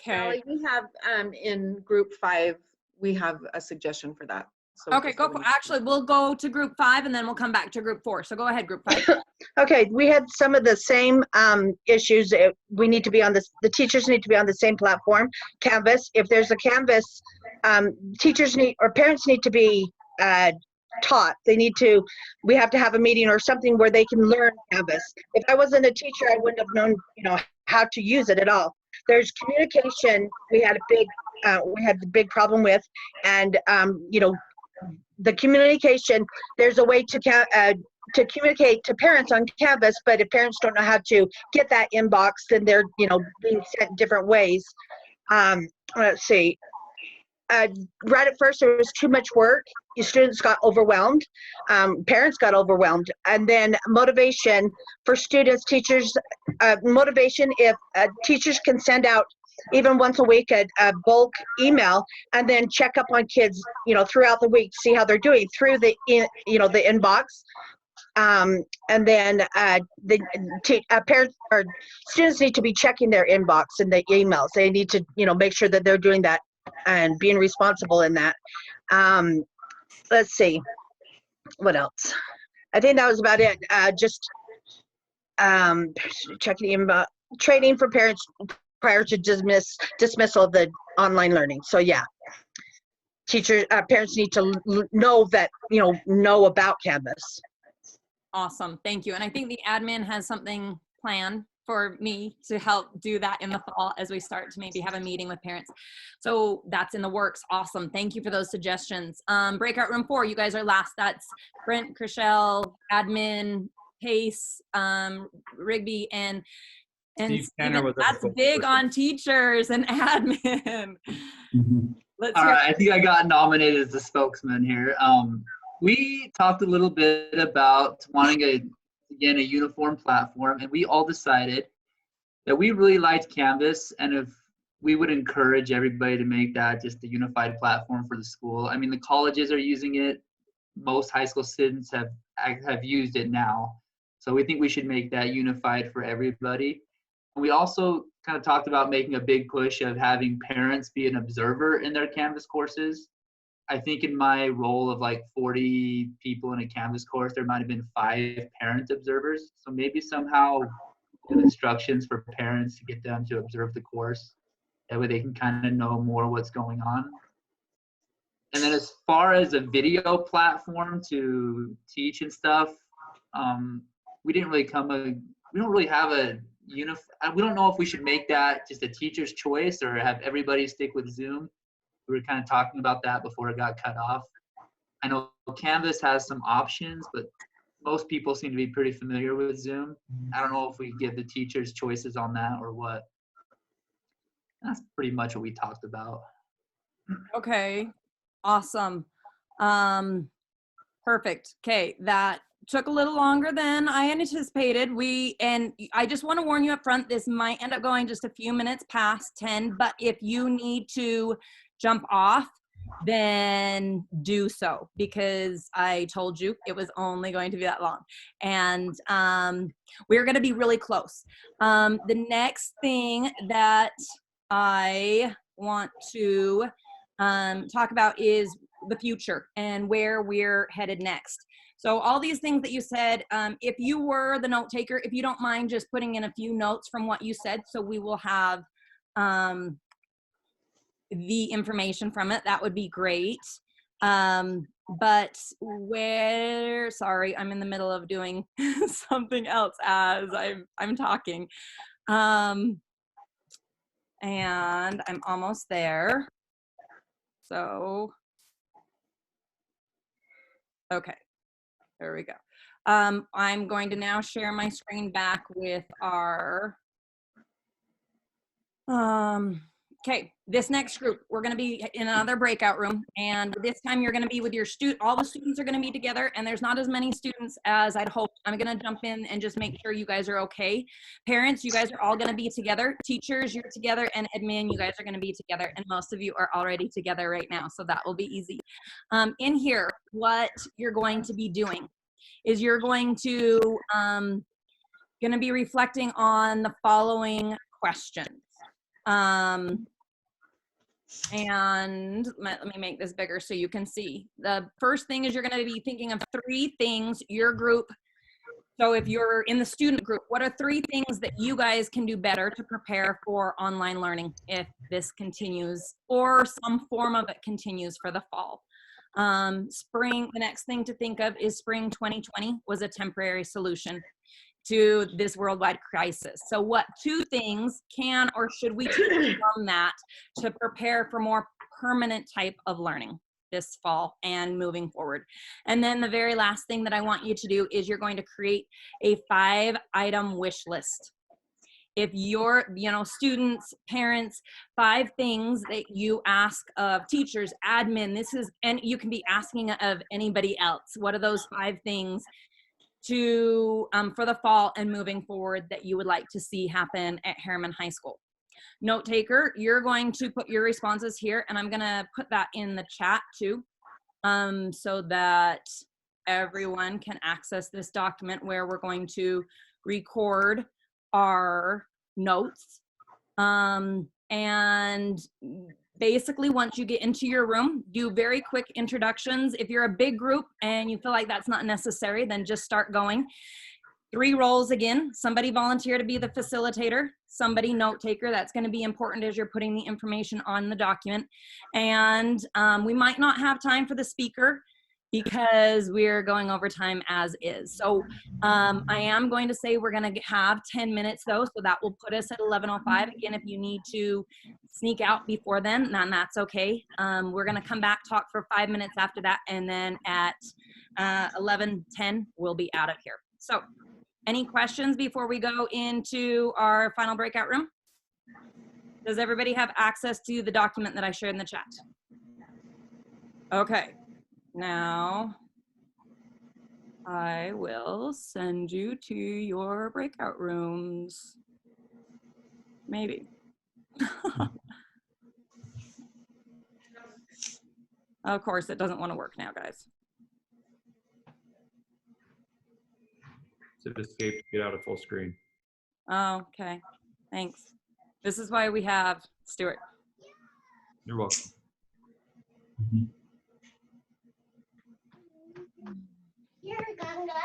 Sally, we have in group 5, we have a suggestion for that. So Okay, go for, actually, we'll go to group 5 and then we'll come back to group 4. So go ahead, group 5. Okay, we had some of the same issues. We need to be on this, the teachers need to be on the same platform, Canvas. If there's a Canvas, teachers need, or parents need to be taught. We have to have a meeting or something where they can learn Canvas. If I wasn't a teacher, I wouldn't have known, how to use it at all. There's communication. We had the big problem with, and the communication. There's a way to communicate to parents on Canvas, but if parents don't know how to get that inbox, then they're being sent different ways. Let's see. Right at first, there was too much work. Your students got overwhelmed. Parents got overwhelmed. And then motivation for students, teachers, motivation if teachers can send out even once a week a bulk email and then check up on kids, throughout the week, see how they're doing through the inbox. And then parents or students need to be checking their inbox and the emails. They need to, make sure that they're doing that and being responsible in that. Let's see, what else? I think that was about it. Just checking inbox, training for parents prior to dismissal of the online learning. So yeah. parents need to know that, know about Canvas. Awesome, thank you. And I think the admin has something planned for me to help do that in the fall as we start to maybe have a meeting with parents. So that's in the works. Awesome. Thank you for those suggestions. Breakout room 4, you guys are last. That's Brent, Chriselle, admin, Pace, Rigby, and Steve Tanner Steven. was our That's big spokesperson. on teachers and admin. Let's All hear right, I think I got nominated as the spokesman here. We talked a little bit about wanting a uniform platform, and we all decided that we really liked Canvas, and if we would encourage everybody to make that just a unified platform for the school. I mean, the colleges are using it. Most high school students have used it now. So we think we should make that unified for everybody. And we also kind of talked about making a big push of having parents be an observer in their Canvas courses. I think in my role of like 40 people in a Canvas course, there might have been 5 parent observers. So maybe somehow give instructions for parents to get them to observe the course. That way they can kind of know more what's going on. And then as far as a video platform to teach and stuff, we don't really have a we don't know if we should make that just a teacher's choice or have everybody stick with Zoom. We were kind of talking about that before it got cut off. I know Canvas has some options, but most people seem to be pretty familiar with Zoom. I don't know if we give the teachers choices on that or what. That's pretty much what we talked about. Okay, awesome. Perfect. Okay, that took a little longer than I anticipated. And I just want to warn you up front, this might end up going just a few minutes past 10, but if you need to jump off, then do so, because I told you it was only going to be that long. And we're going to be really close. The next thing that I want to talk about is the future and where we're headed next. So all these things that you said, if you were the note taker, if you don't mind just putting in a few notes from what you said, so we will have the information from it, that would be great. But sorry, I'm in the middle of doing something else as I'm talking. And I'm almost there. So, okay, there we go. I'm going to now share my screen back with our, okay, this next group, we're gonna be in another breakout room, and this time you're gonna be with your all the students are gonna be together, and there's not as many students as I'd hoped. I'm gonna jump in and just make sure you guys are okay. Parents, you guys are all gonna be together. Teachers, you're together, and admin, you guys are gonna be together, and most of you are already together right now, so that will be easy. In here, what you're going to be doing is you're going to be reflecting on the following questions. And let me make this bigger so you can see. The first thing is you're going to be thinking of 3 things your group, so if you're in the student group, what are 3 things that you guys can do better to prepare for online learning if this continues or some form of it continues for the fall? The next thing to think of is spring 2020 was a temporary solution to this worldwide crisis. So what 2 things can or should we take from that to prepare for more permanent type of learning this fall and moving forward? And then the very last thing that I want you to do is you're going to create a 5-item wish list. If you're, students, parents, 5 things that you ask of teachers, admin, and you can be asking of anybody else. What are those 5 things for the fall and moving forward that you would like to see happen at Herriman High School? Note taker, you're going to put your responses here, and I'm gonna put that in the chat too, so that everyone can access this document where we're going to record our notes. And basically, once you get into your room, do very quick introductions. If you're a big group and you feel like that's not necessary, then just start going. 3 roles again. Somebody volunteer to be the facilitator, somebody note taker. That's going to be important as you're putting the information on the document. And we might not have time for the speaker because we're going over time as is. So I am going to say we're going to have 10 minutes though, so that will put us at 11:05. Again, if you need to sneak out before then that's okay. We're going to come back, talk for 5 minutes after that, and then at 11:10 we'll be out of here. So any questions before we go into our final breakout room? Does everybody have access to the document that I shared in the chat? Okay. Now, I will send you to your breakout rooms. Maybe. Of course, it doesn't want to work now, guys. So escape to get out of full screen. Oh, okay. Thanks. This is why we have Stuart. You're welcome.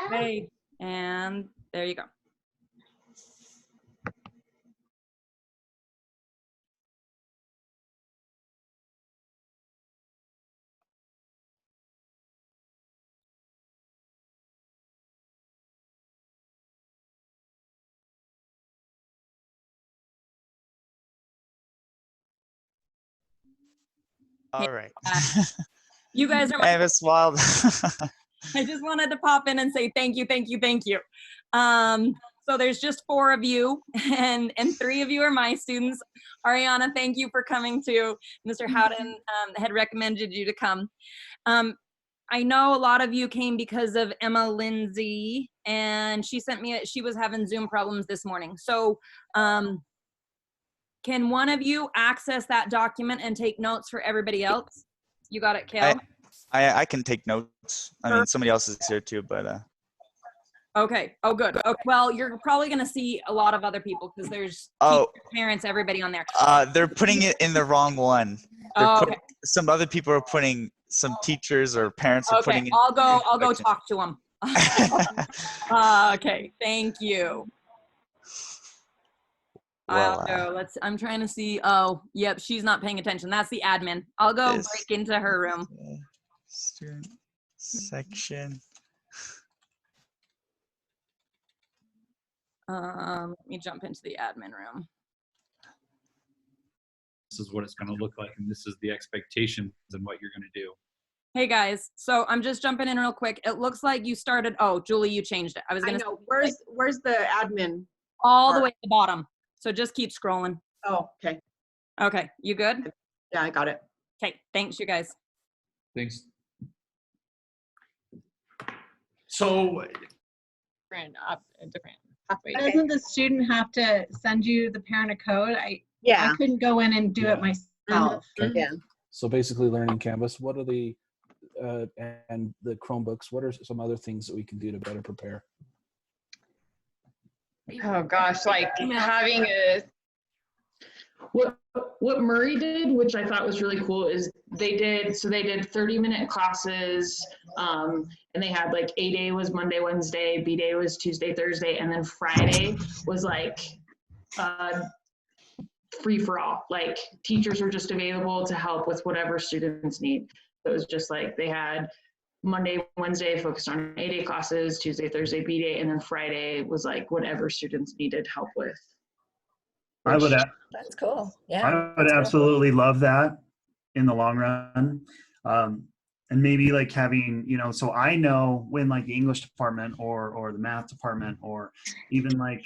Okay, and there you go. All right. You guys are Hey, Miss Wild. I just wanted to pop in and say thank you, thank you, thank you. So there's just 4 of you, and 3 of you are my students. Ariana, thank you for coming too. Mr. Howden had recommended you to come. I know a lot of you came because of Emma Lindsay, and she sent me, she was having Zoom problems this morning. So can one of you access that document and take notes for everybody else? You got it, Kale? I can take notes. I mean, somebody else is here too, but. Okay. Oh, good. Okay. Well, you're probably going to see a lot of other people because there's teachers, parents, everybody on there. They're putting it in the wrong one. Okay. Some other people are putting, some teachers or parents are putting it. I'll go talk to them. Okay. Thank you. Well, I'm trying to see. Oh, yep. She's not paying attention. That's the admin. I'll go break into her room. Student section. Let me jump into the admin room. This is what it's going to look like, and this is the expectations and what you're going to do. Hey guys, so I'm just jumping in real quick. It looks like you started. Oh, Julie, you changed it. I was gonna. I know. Where's the admin? All the way at the bottom. So just keep scrolling. Oh, okay. Okay, you good? Yeah, I got it. Okay, thanks, you guys. Thanks. So Different pathway. Doesn't the student have to send you the parent a code? I couldn't go in and do it myself. Okay. Yeah. So basically learning Canvas, what are the, and the Chromebooks, what are some other things that we can do to better prepare? Oh gosh, like having a what Murray did, which I thought was really cool, is they did 30-minute classes, and they had like A-Day was Monday, Wednesday, B-Day was Tuesday, Thursday, and then Friday was like free for all. Like teachers were just available to help with whatever students need. So it was just like they had Monday, Wednesday focused on A-Day classes, Tuesday, Thursday, B-Day, and then Friday was like whatever students needed help with. That's cool. Yeah. I would absolutely love that in the long run. And maybe like having, so I know when like the English department or the math department, or even like,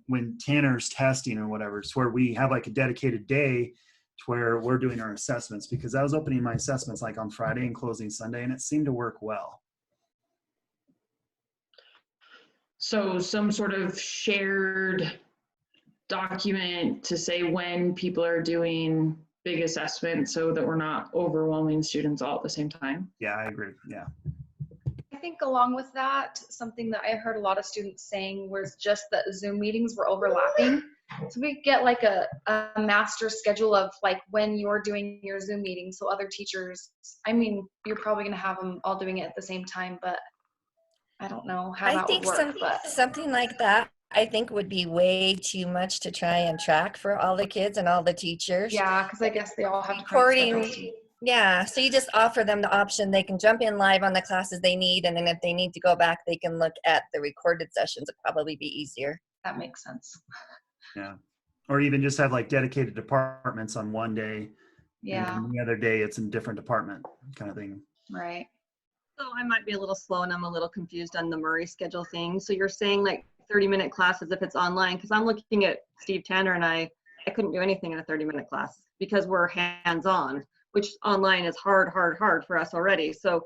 when Tanner's testing or whatever, it's where we have like a dedicated day to where we're doing our assessments, because I was opening my assessments like on Friday and closing Sunday, and it seemed to work well. So some sort of shared document to say when people are doing big assessments so that we're not overwhelming students all at the same time. Yeah, I agree. Yeah. I think along with that, something that I heard a lot of students saying was just that Zoom meetings were overlapping. So we get like a master schedule of like when you're doing your Zoom meeting. So other teachers, I mean, you're probably going to have them all doing it at the same time, but I don't know how I that think would work, but something like that, I think would be way too much to try and track for all the kids and all the teachers. yeah, because I guess they all have to create schedules Recording, too. yeah, so you just offer them the option, they can jump in live on the classes they need, and then if they need to go back, they can look at the recorded sessions. It'd probably be easier. That makes sense. Yeah. Or even just have like dedicated departments on one day. Yeah. And the other day it's in different department kind of thing. Right. So I might be a little slow and I'm a little confused on the Murray schedule thing. So you're saying like 30-minute classes if it's online, because I'm looking at Steve Tanner and I couldn't do anything in a 30-minute class because we're hands-on, which online is hard for us already. So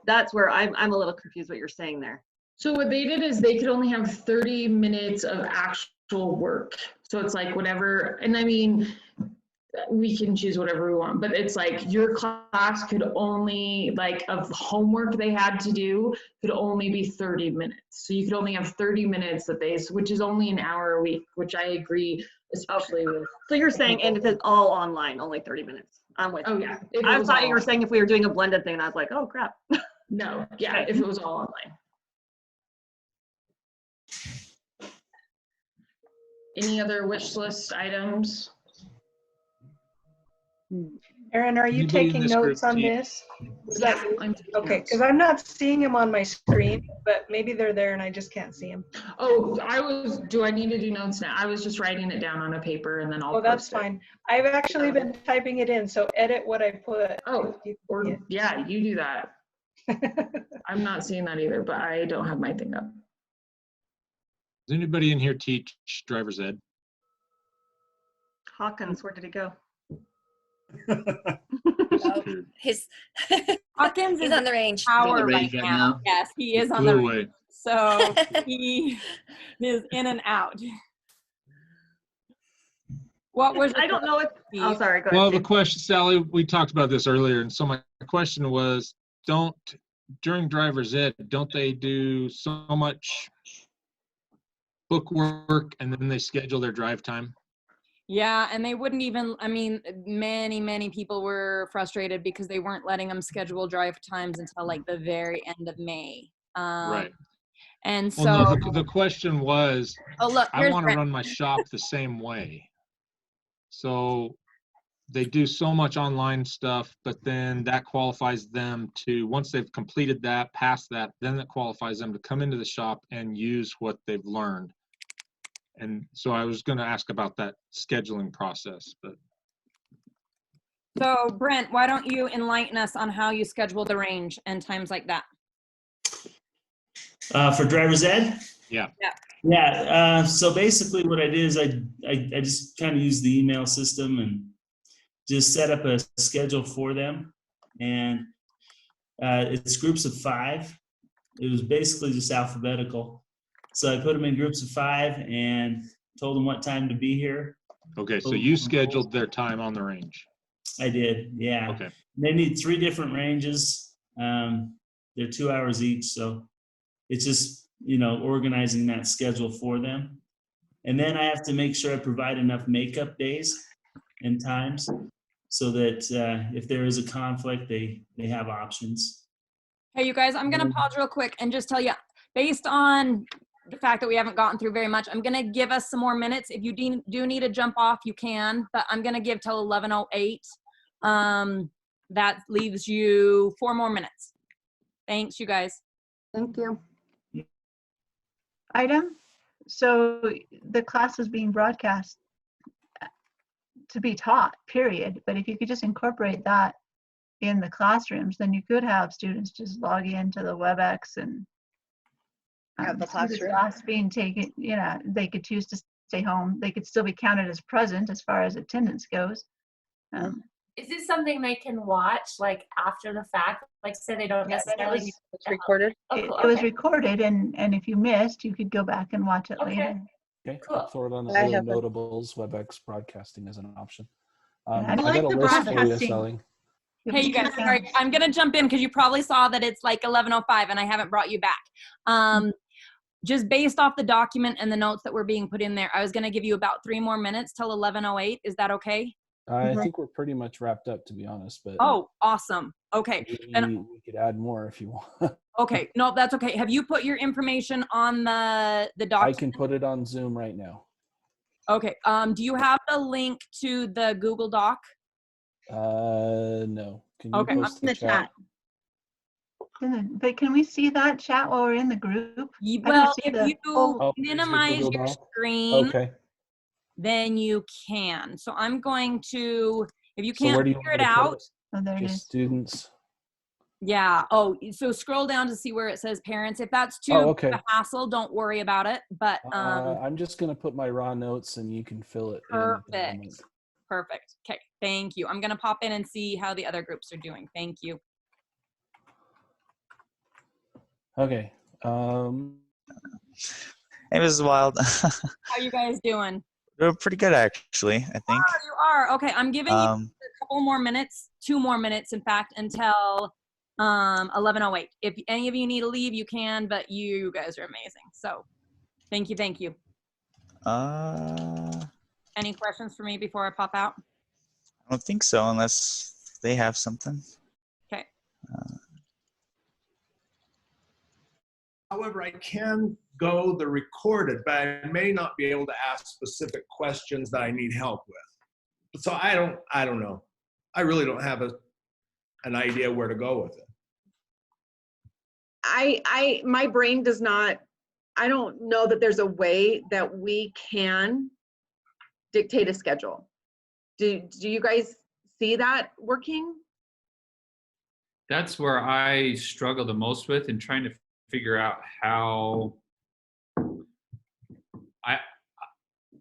that's where I'm a little confused what you're saying there. So what they did is they could only have 30 minutes of actual work. So it's like whatever, and I mean, we can choose whatever we want, but it's like your class could only, like, of homework they had to do could only be 30 minutes. So you could only have 30 minutes that they, which is only an hour a week, which I agree, especially with. So you're saying, and if it's all online, only 30 minutes. I'm with you. Oh yeah. I thought you were saying if we were doing a blended thing, and I was like, oh crap. No, yeah, if it was all online. Any other wish list items? Erin, are you Anybody in taking this group notes on see- this? Is that, I'm taking okay, notes. because I'm not seeing them on my screen, but maybe they're there and I just can't see them. Oh, do I need to do notes now? I was just writing it down on a paper and then I'll Oh, that's post it. fine. I've actually been typing it in, so edit what I put. Oh, or yeah, you do that. I'm not seeing that either, but I don't have my thing up. Does anybody in here teach driver's ed? Hawkins, where did he go? His Hawkins he's is on the range. Power right now. Yes, he is on the Flew away. range. So he is in and out. What was I don't know if, oh, sorry, go ahead. Well, the Steve. question, Sally, we talked about this earlier, and so my question was, during driver's ed, don't they do so much book work and then they schedule their drive time? Yeah, and they wouldn't even, I mean, many people were frustrated because they weren't letting them schedule drive times until like the very end of May. Right. And so, Well, no, the question was, oh, look, I here's want to Brent. run my shop the same way. So they do so much online stuff, but then that qualifies them to, once they've completed that, past that, then it qualifies them to come into the shop and use what they've learned. And so I was going to ask about that scheduling process, but. So Brent, why don't you enlighten us on how you schedule the range and times like that? For driver's ed? Yeah. Yeah. So basically what I did is I just kind of used the email system and just set up a schedule for them. And it's groups of 5. It was basically just alphabetical. So I put them in groups of 5 and told them what time to be here. Okay, so you scheduled their time on the range. I did, yeah. Okay. They need 3 different ranges. They're 2 hours each, so it's just, organizing that schedule for them. And then I have to make sure I provide enough makeup days and times so that if there is a conflict, they have options. Hey, you guys, I'm going to pause real quick and just tell you, based on the fact that we haven't gotten through very much, I'm going to give us some more minutes. If you do need to jump off, you can, but I'm going to give till 11:08. That leaves you 4 more minutes. Thanks, you guys. Thank you. Item. So the class is being broadcast to be taught, period. But if you could just incorporate that in the classrooms, then you could have students just log into the WebEx and Have the see classroom. class being taken. They could choose to stay home. They could still be counted as present as far as attendance goes. Is this something they can watch like after the fact? Like say they don't necessarily. It's recorded. Oh, It, cool. it was Okay. recorded, and if you missed, you could go back and watch it later. Okay, Cool. I'll throw it on the I other have a- notables, WebEx broadcasting as an option. I I like got a the list for you, broadcasting. Sally. Hey, you guys, sorry, I'm going to jump in because you probably saw that it's like 11:05 and I haven't brought you back. Just based off the document and the notes that were being put in there, I was going to give you about 3 more minutes till 11:08. Is that okay? I think we're pretty much wrapped up, to be honest, but Oh, awesome. Okay. And we could add more if you want. okay, no, that's okay. Have you put your information on the I document? can put it on Zoom right now. Okay. Do you have the link to the Google Doc? No. Can you Okay. post the chat? But can we see that chat while we're in the group? I Well, don't see if the you whole- minimize Google your Doc? screen, Okay. then you can. So I'm going to, if you So where can't do you figure want it me to put out, it? Oh, there it Just is. students. yeah. Oh, so scroll down to see where it says parents. If that's too Oh, okay. big a hassle, don't worry about it. But I'm just gonna put my raw notes and you can fill it in at the perfect. moment. Perfect. Okay. Thank you. I'm going to pop in and see how the other groups are doing. Thank you. Okay. It was wild. How you guys doing? We're pretty good, actually, I think. Oh, you are. Okay. I'm giving you a couple more minutes, 2 more minutes, in fact, until 11:08. If any of you need to leave, you can, but you guys are amazing. So thank you. Thank you. Any questions for me before I pop out? I don't think so, unless they have something. Okay. However, I can go the recorded, but I may not be able to ask specific questions that I need help with. So I don't know. I really don't have an idea where to go with it. My brain does not, I don't know that there's a way that we can dictate a schedule. Do you guys see that working? That's where I struggle the most with, and trying to figure out how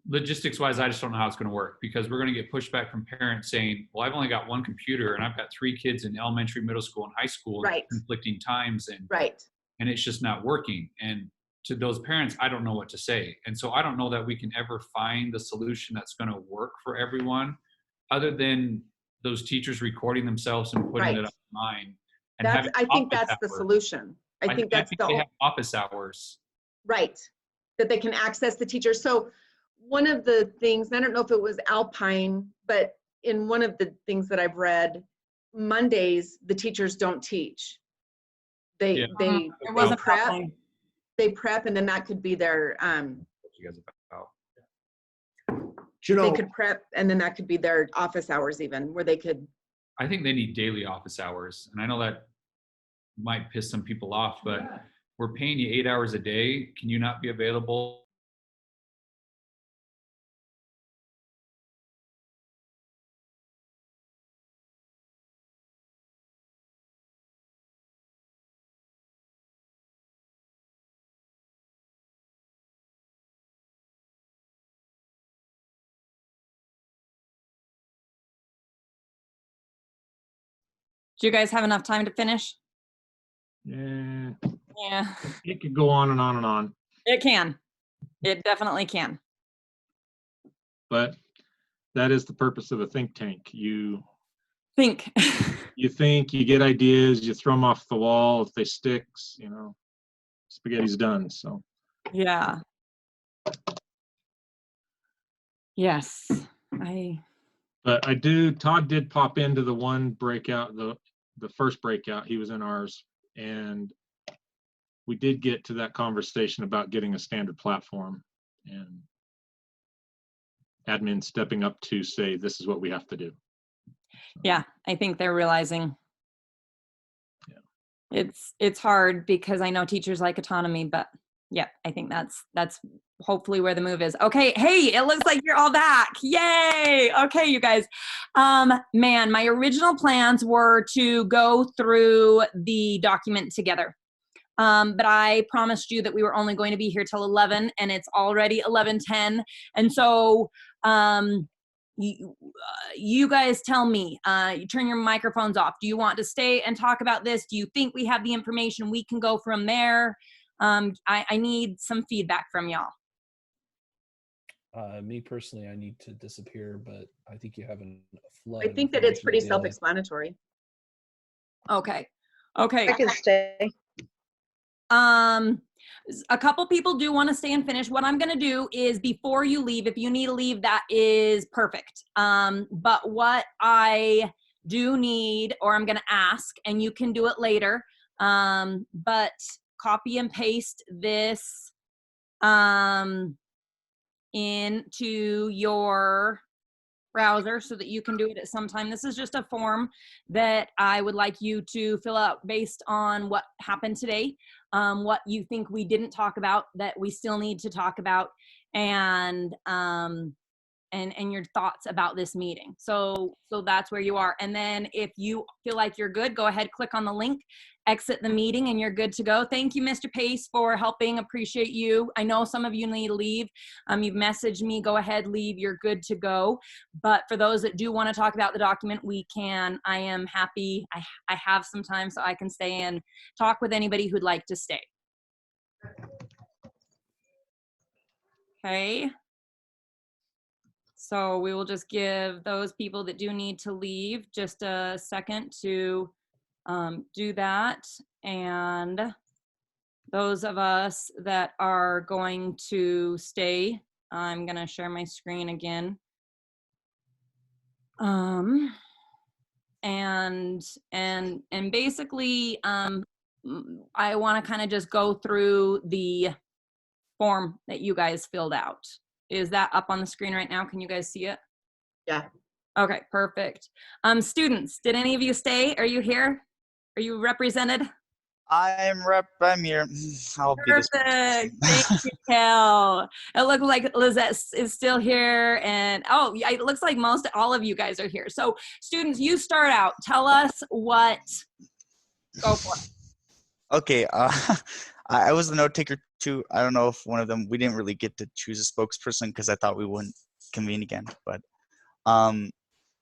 logistics wise, I just don't know how it's going to work, because we're going to get pushback from parents saying, well, I've only got one computer and I've got 3 kids in elementary, middle school, and high school, right, conflicting times, and right, and it's just not working. And to those parents, I don't know what to say. And so I don't know that we can ever find the solution that's going to work for everyone, other than those teachers recording themselves and putting it online. And I think that's the solution. I think that's they have office hours. Right, that they can access the teacher. So one of the things, I don't know if it was Alpine, but in one of the things that I've read, Mondays the teachers don't teach. They prep, and then that could be their they could prep, and then that could be their office hours, even, where they could. I think they need daily office hours, and I know that might piss some people off, but we're paying you 8 hours a day. Can you not be available? Do you guys have enough time to finish? Yeah. Yeah. It could go on and on and on. It can. It definitely can. But that is the purpose of a think tank. You think. You think, you get ideas, you throw them off the wall. If they stick, spaghetti's done. So. Yeah. Yes. But Todd did pop into the one breakout, the first breakout. He was in ours, and we did get to that conversation about getting a standard platform and admin stepping up to say, this is what we have to do. Yeah, I think they're realizing it's hard, because I know teachers like autonomy, but yeah, I think that's hopefully where the move is. Okay, hey, it looks like you're all back. Yay! Okay, you guys. Man, my original plans were to go through the document together. But I promised you that we were only going to be here till 11, and it's already 11:10. And so you guys tell me, you turn your microphones off. Do you want to stay and talk about this? Do you think we have the information? We can go from there. I need some feedback from y'all. Me personally, I need to disappear, but I think you have a flood. I think that it's pretty self-explanatory. Okay. Okay. I can stay. A couple people do want to stay and finish. What I'm going to do is, before you leave, if you need to leave, that is perfect. But what I do need, or I'm going to ask, and you can do it later, but copy and paste this into your browser so that you can do it at some time. This is just a form that I would like you to fill out based on what happened today, what you think we didn't talk about that we still need to talk about, and your thoughts about this meeting. So that's where you are. And then if you feel like you're good, go ahead, click on the link, exit the meeting, and you're good to go. Thank you, Mr. Pace, for helping. Appreciate you. I know some of you need to leave. You've messaged me. Go ahead, leave. You're good to go. But for those that do want to talk about the document, we can. I am happy. I have some time, so I can stay and talk with anybody who'd like to stay. Okay. So we will just give those people that do need to leave just a second to do that. And those of us that are going to stay, I'm gonna share my screen again. And basically, I wanna kind of just go through the form that you guys filled out. Is that up on the screen right now? Can you guys see it? Yeah. Okay, perfect. Students, did any of you stay? Are you here? Are you represented? I'm here. I'll be this Perfect. Thank you, Kel. It looks like Lizette is still here, and oh, yeah, it looks like most all of you guys are here. So, students, you start out. Tell us what. Go for it. Okay. I was the note taker too. I don't know if one of them. We didn't really get to choose a spokesperson because I thought we wouldn't convene again. But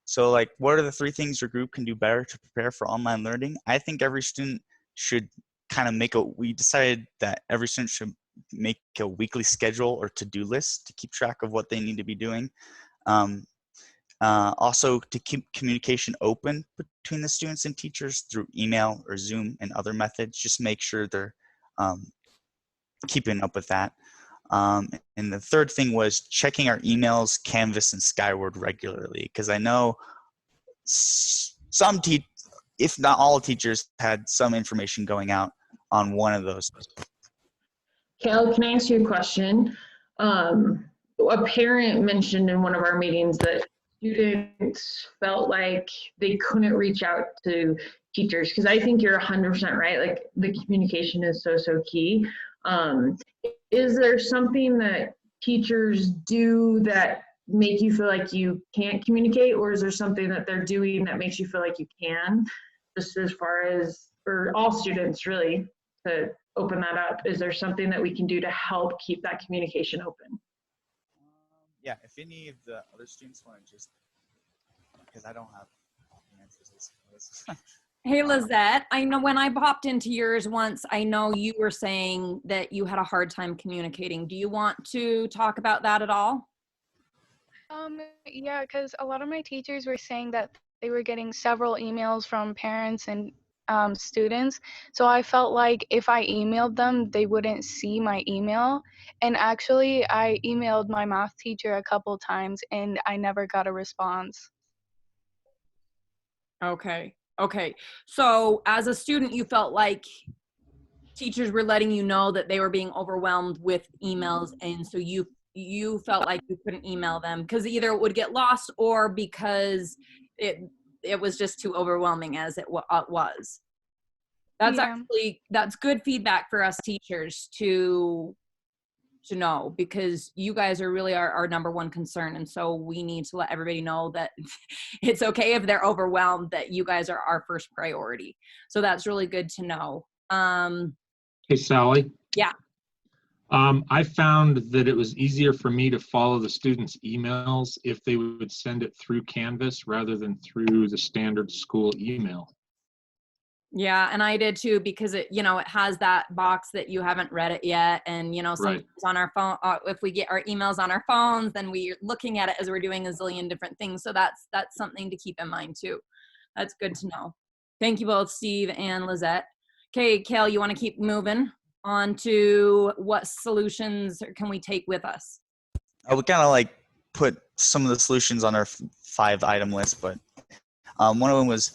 so like, what are the 3 things your group can do better to prepare for online learning? I think every student should kind of we decided that every student should make a weekly schedule or to-do list to keep track of what they need to be doing. Also to keep communication open between the students and teachers through email or Zoom and other methods. Just make sure they're keeping up with that. And the third thing was checking our emails, Canvas, and Skyward regularly, because I know some if not all teachers had some information going out on one of those. Cal, can I ask you a question? A parent mentioned in one of our meetings that students felt like they couldn't reach out to teachers, because I think you're 100% right. Like, the communication is so key. Is there something that teachers do that make you feel like you can't communicate, or is there something that they're doing that makes you feel like you can? Just as far as, for all students really, to open that up, is there something that we can do to help keep that communication open? Yeah, if any of the other students want to just, because I don't have the answers. Hey, Lizette, I know when I popped into yours once, I know you were saying that you had a hard time communicating. Do you want to talk about that at all? Yeah, because a lot of my teachers were saying that they were getting several emails from parents and students. So I felt like if I emailed them, they wouldn't see my email. And actually, I emailed my math teacher a couple times and I never got a response. Okay. Okay. So as a student, you felt like teachers were letting you know that they were being overwhelmed with emails, and so you felt like you couldn't email them because either it would get lost or because it was just too overwhelming as it was. That's that's good feedback for us teachers to know, because you guys are really our number one concern, and so we need to let everybody know that it's okay if they're overwhelmed, that you guys are our first priority. So that's really good to know. Hey, Sally. Yeah. I found that it was easier for me to follow the students' emails if they would send it through Canvas rather than through the standard school email. Yeah, and I did too, because it has that box that you haven't read it yet, and sometimes on our phone, if we get our emails on our phones, then we're looking at it as we're doing a zillion different things. So that's something to keep in mind too. That's good to know. Thank you both, Steve and Lizette. Okay, Kale, you want to keep moving? on to what solutions can we take with us? We kind of like put some of the solutions on our 5-item list, but one of them was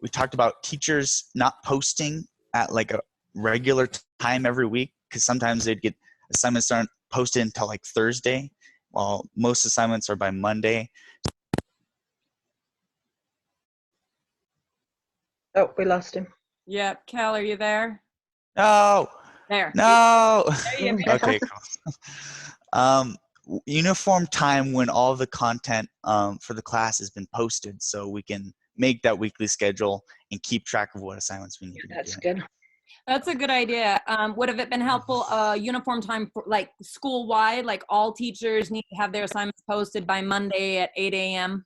we talked about teachers not posting at like a regular time every week, because sometimes they'd get assignments aren't posted until like Thursday, while most assignments are by Monday. Oh, we lost him. Yep. Cal, are you there? No. There. No. There you go. Okay, cool. Uniform time when all the content for the class has been posted, so we can make that weekly schedule and keep track of what assignments we need to be That's doing. good. That's a good idea. Would have it been helpful, uniform time, for, like school-wide, like all teachers need to have their assignments posted by Monday at 8 a.m.?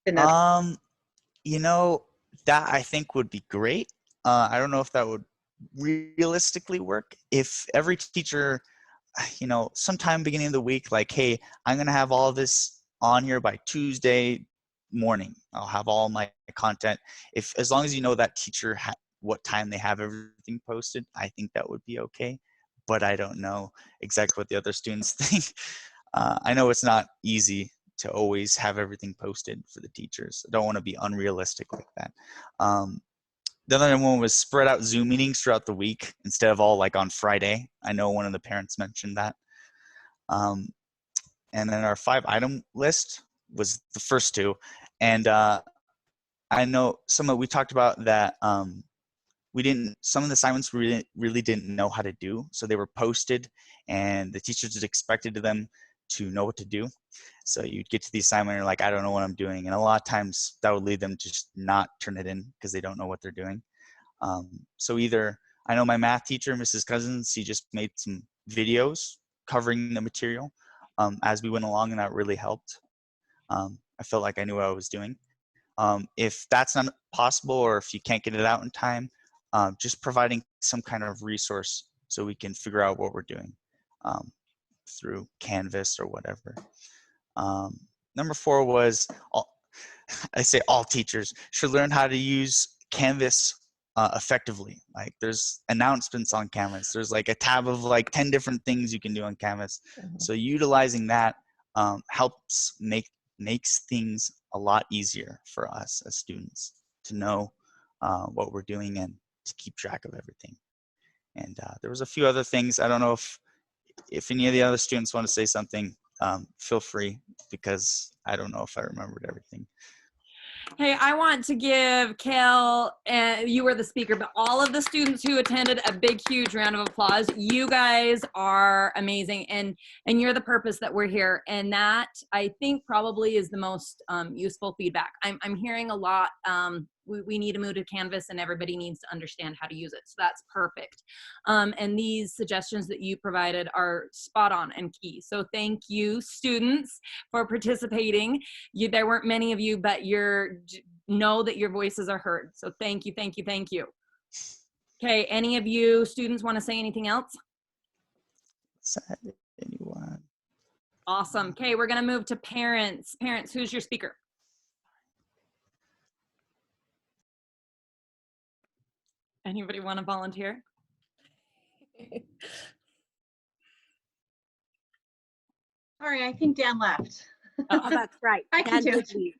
You know, that I think would be great. I don't know if that would realistically work. If every teacher, you know, sometime beginning of the week, like, hey, I'm going to have all of this on here by Tuesday morning. I'll have all my content. As long as you know that teacher what time they have everything posted, I think that would be okay. But I don't know exactly what the other students think. I know it's not easy to always have everything posted for the teachers. I don't want to be unrealistic like that. The other one was spread out Zoom meetings throughout the week instead of all like on Friday. I know one of the parents mentioned that. And then our 5-item list was the first 2. And I know we talked about that some of the assignments we really didn't know how to do. So they were posted and the teachers just expected them to know what to do. So you'd get to the assignment and you're like, I don't know what I'm doing. And a lot of times that would lead them to just not turn it in because they don't know what they're doing. So either, I know my math teacher, Mrs. Cousins, she just made some videos covering the material as we went along, and that really helped. I felt like I knew what I was doing. If that's not possible, or if you can't get it out in time, just providing some kind of resource so we can figure out what we're doing through Canvas or whatever. Number 4 was, I say all teachers should learn how to use Canvas effectively. Like there's announcements on Canvas. There's like a tab of like 10 different things you can do on Canvas. So utilizing that makes things a lot easier for us as students to know what we're doing and to keep track of everything. And there was a few other things. I don't know if any of the other students want to say something, feel free, because I don't know if I remembered everything. Hey, I want to give Kel, you were the speaker, but all of the students who attended, a big, huge round of applause. You guys are amazing, and you're the purpose that we're here. And that, I think, probably is the most useful feedback. I'm hearing a lot. We need to move to Canvas, and everybody needs to understand how to use it. So that's perfect. And these suggestions that you provided are spot on and key. So thank you, students, for participating. There weren't many of you, but know that your voices are heard. So thank you, thank you, thank you. Okay, any of you students want to say anything else? Anyone? Awesome. Okay, we're gonna move to parents. Parents, who's your speaker? Anybody want to volunteer? Sorry, I think Dan left. Oh, that's right. I can Dan do did leave.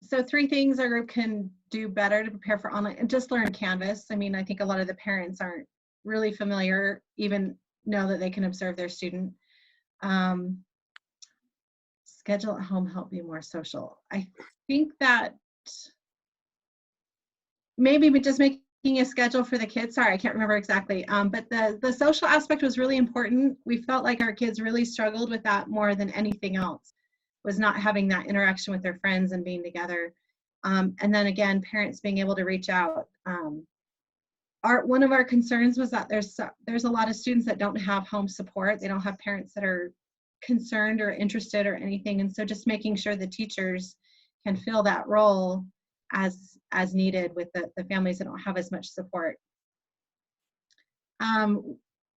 So 3 things our group can do better to prepare for online, and just learn Canvas. I mean, I think a lot of the parents aren't really familiar, even know that they can observe their student. Schedule at home, help be more social. I think that maybe just making a schedule for the kids. Sorry, I can't remember exactly. But the social aspect was really important. We felt like our kids really struggled with that more than anything else, was not having that interaction with their friends and being together. And then again, parents being able to reach out. One of our concerns was that there's a lot of students that don't have home support. They don't have parents that are concerned or interested or anything. And so just making sure the teachers can fill that role as needed with the families that don't have as much support.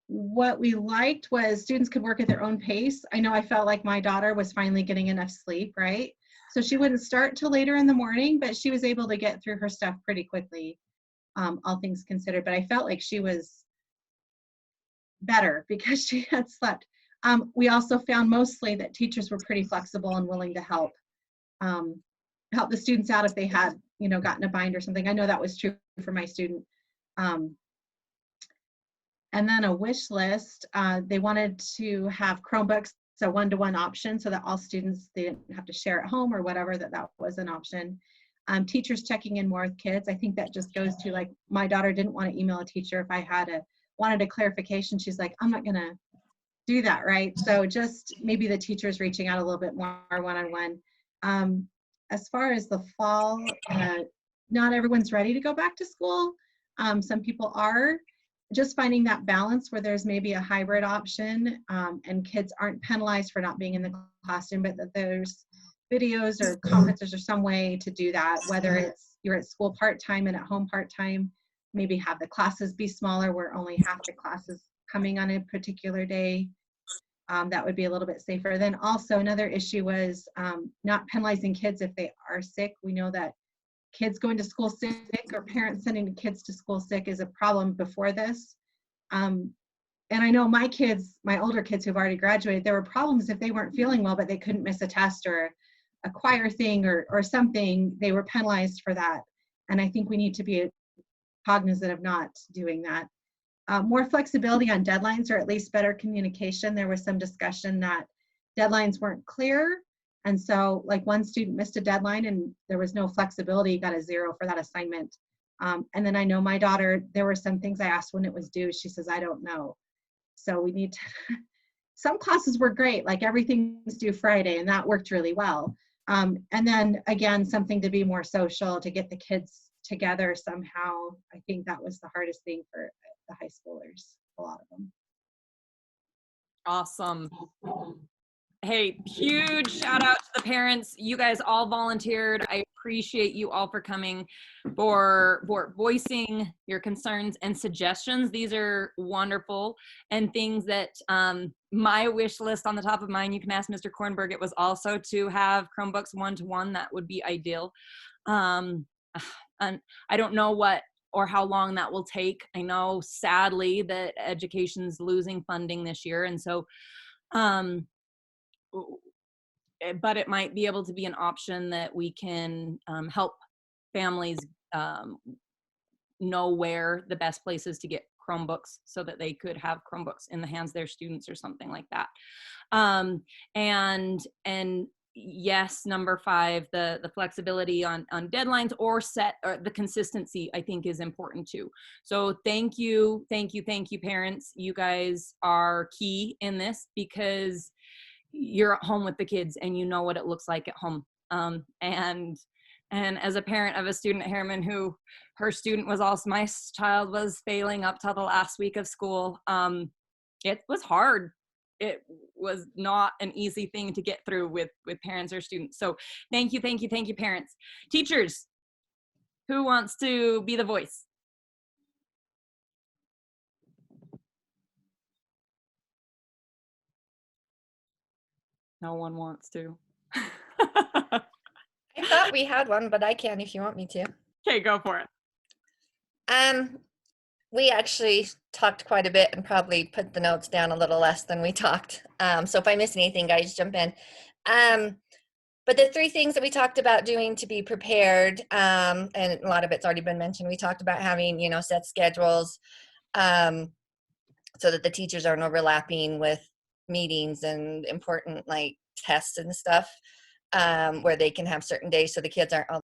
What we liked was students could work at their own pace. I know I felt like my daughter was finally getting enough sleep, right? So she wouldn't start till later in the morning, but she was able to get through her stuff pretty quickly. all things considered. But I felt like she was better because she had slept. We also found mostly that teachers were pretty flexible and willing to help the students out if they had, gotten a bind or something. I know that was true for my student. And then a wish list. They wanted to have Chromebooks, so one-to-one option, so that all students, they didn't have to share at home or whatever, that was an option. Teachers checking in more with kids. I think that just goes to, like, my daughter didn't want to email a teacher if I wanted a clarification. She's like, I'm not gonna do that, right? So just maybe the teachers reaching out a little bit more one-on-one. As far as the fall, not everyone's ready to go back to school. Some people are. Just finding that balance where there's maybe a hybrid option, and kids aren't penalized for not being in the classroom, but that there's videos or conferences or some way to do that, whether it's you're at school part-time and at home part-time, maybe have the classes be smaller where only half the classes coming on a particular day. That would be a little bit safer. Then also another issue was not penalizing kids if they are sick. We know that kids going to school sick or parents sending kids to school sick is a problem before this. And I know my older kids who've already graduated, there were problems if they weren't feeling well, but they couldn't miss a test or a choir thing or something, they were penalized for that. And I think we need to be cognizant of not doing that. More flexibility on deadlines, or at least better communication. There was some discussion that deadlines weren't clear. And so, like, one student missed a deadline and there was no flexibility, got a 0 for that assignment. And then I know my daughter, there were some things I asked when it was due. She says, I don't know. So we need to, some classes were great, like everything's due Friday, and that worked really well. And then again, something to be more social, to get the kids together somehow. I think that was the hardest thing for the high schoolers, a lot of them. Awesome. Hey, huge shout out to the parents. You guys all volunteered. I appreciate you all for coming, for voicing your concerns and suggestions. These are wonderful and things that my wish list on the top of mine, you can ask Mr. Kornberg, it was also to have Chromebooks one-to-one. That would be ideal. And I don't know what or how long that will take. I know sadly that education's losing funding this year. And so, but it might be able to be an option that we can help families know where the best places to get Chromebooks so that they could have Chromebooks in the hands of their students or something like that. And yes, number 5, the flexibility on deadlines or the consistency, I think, is important too. So thank you, parents. You guys are key in this because you're at home with the kids and you know what it looks like at home. And as a parent of a student at Herriman who her student was also, my child was failing up till the last week of school. It was hard. It was not an easy thing to get through with parents or students. So thank you, parents. Teachers, who wants to be the voice? No one wants to. I thought we had one, but I can if you want me to. Okay, go for it. We actually talked quite a bit and probably put the notes down a little less than we talked. So if I miss anything, guys, jump in. But the 3 things that we talked about doing to be prepared, and a lot of it's already been mentioned. We talked about having, set schedules so that the teachers aren't overlapping with meetings and important like tests and stuff, where they can have certain days so the kids aren't all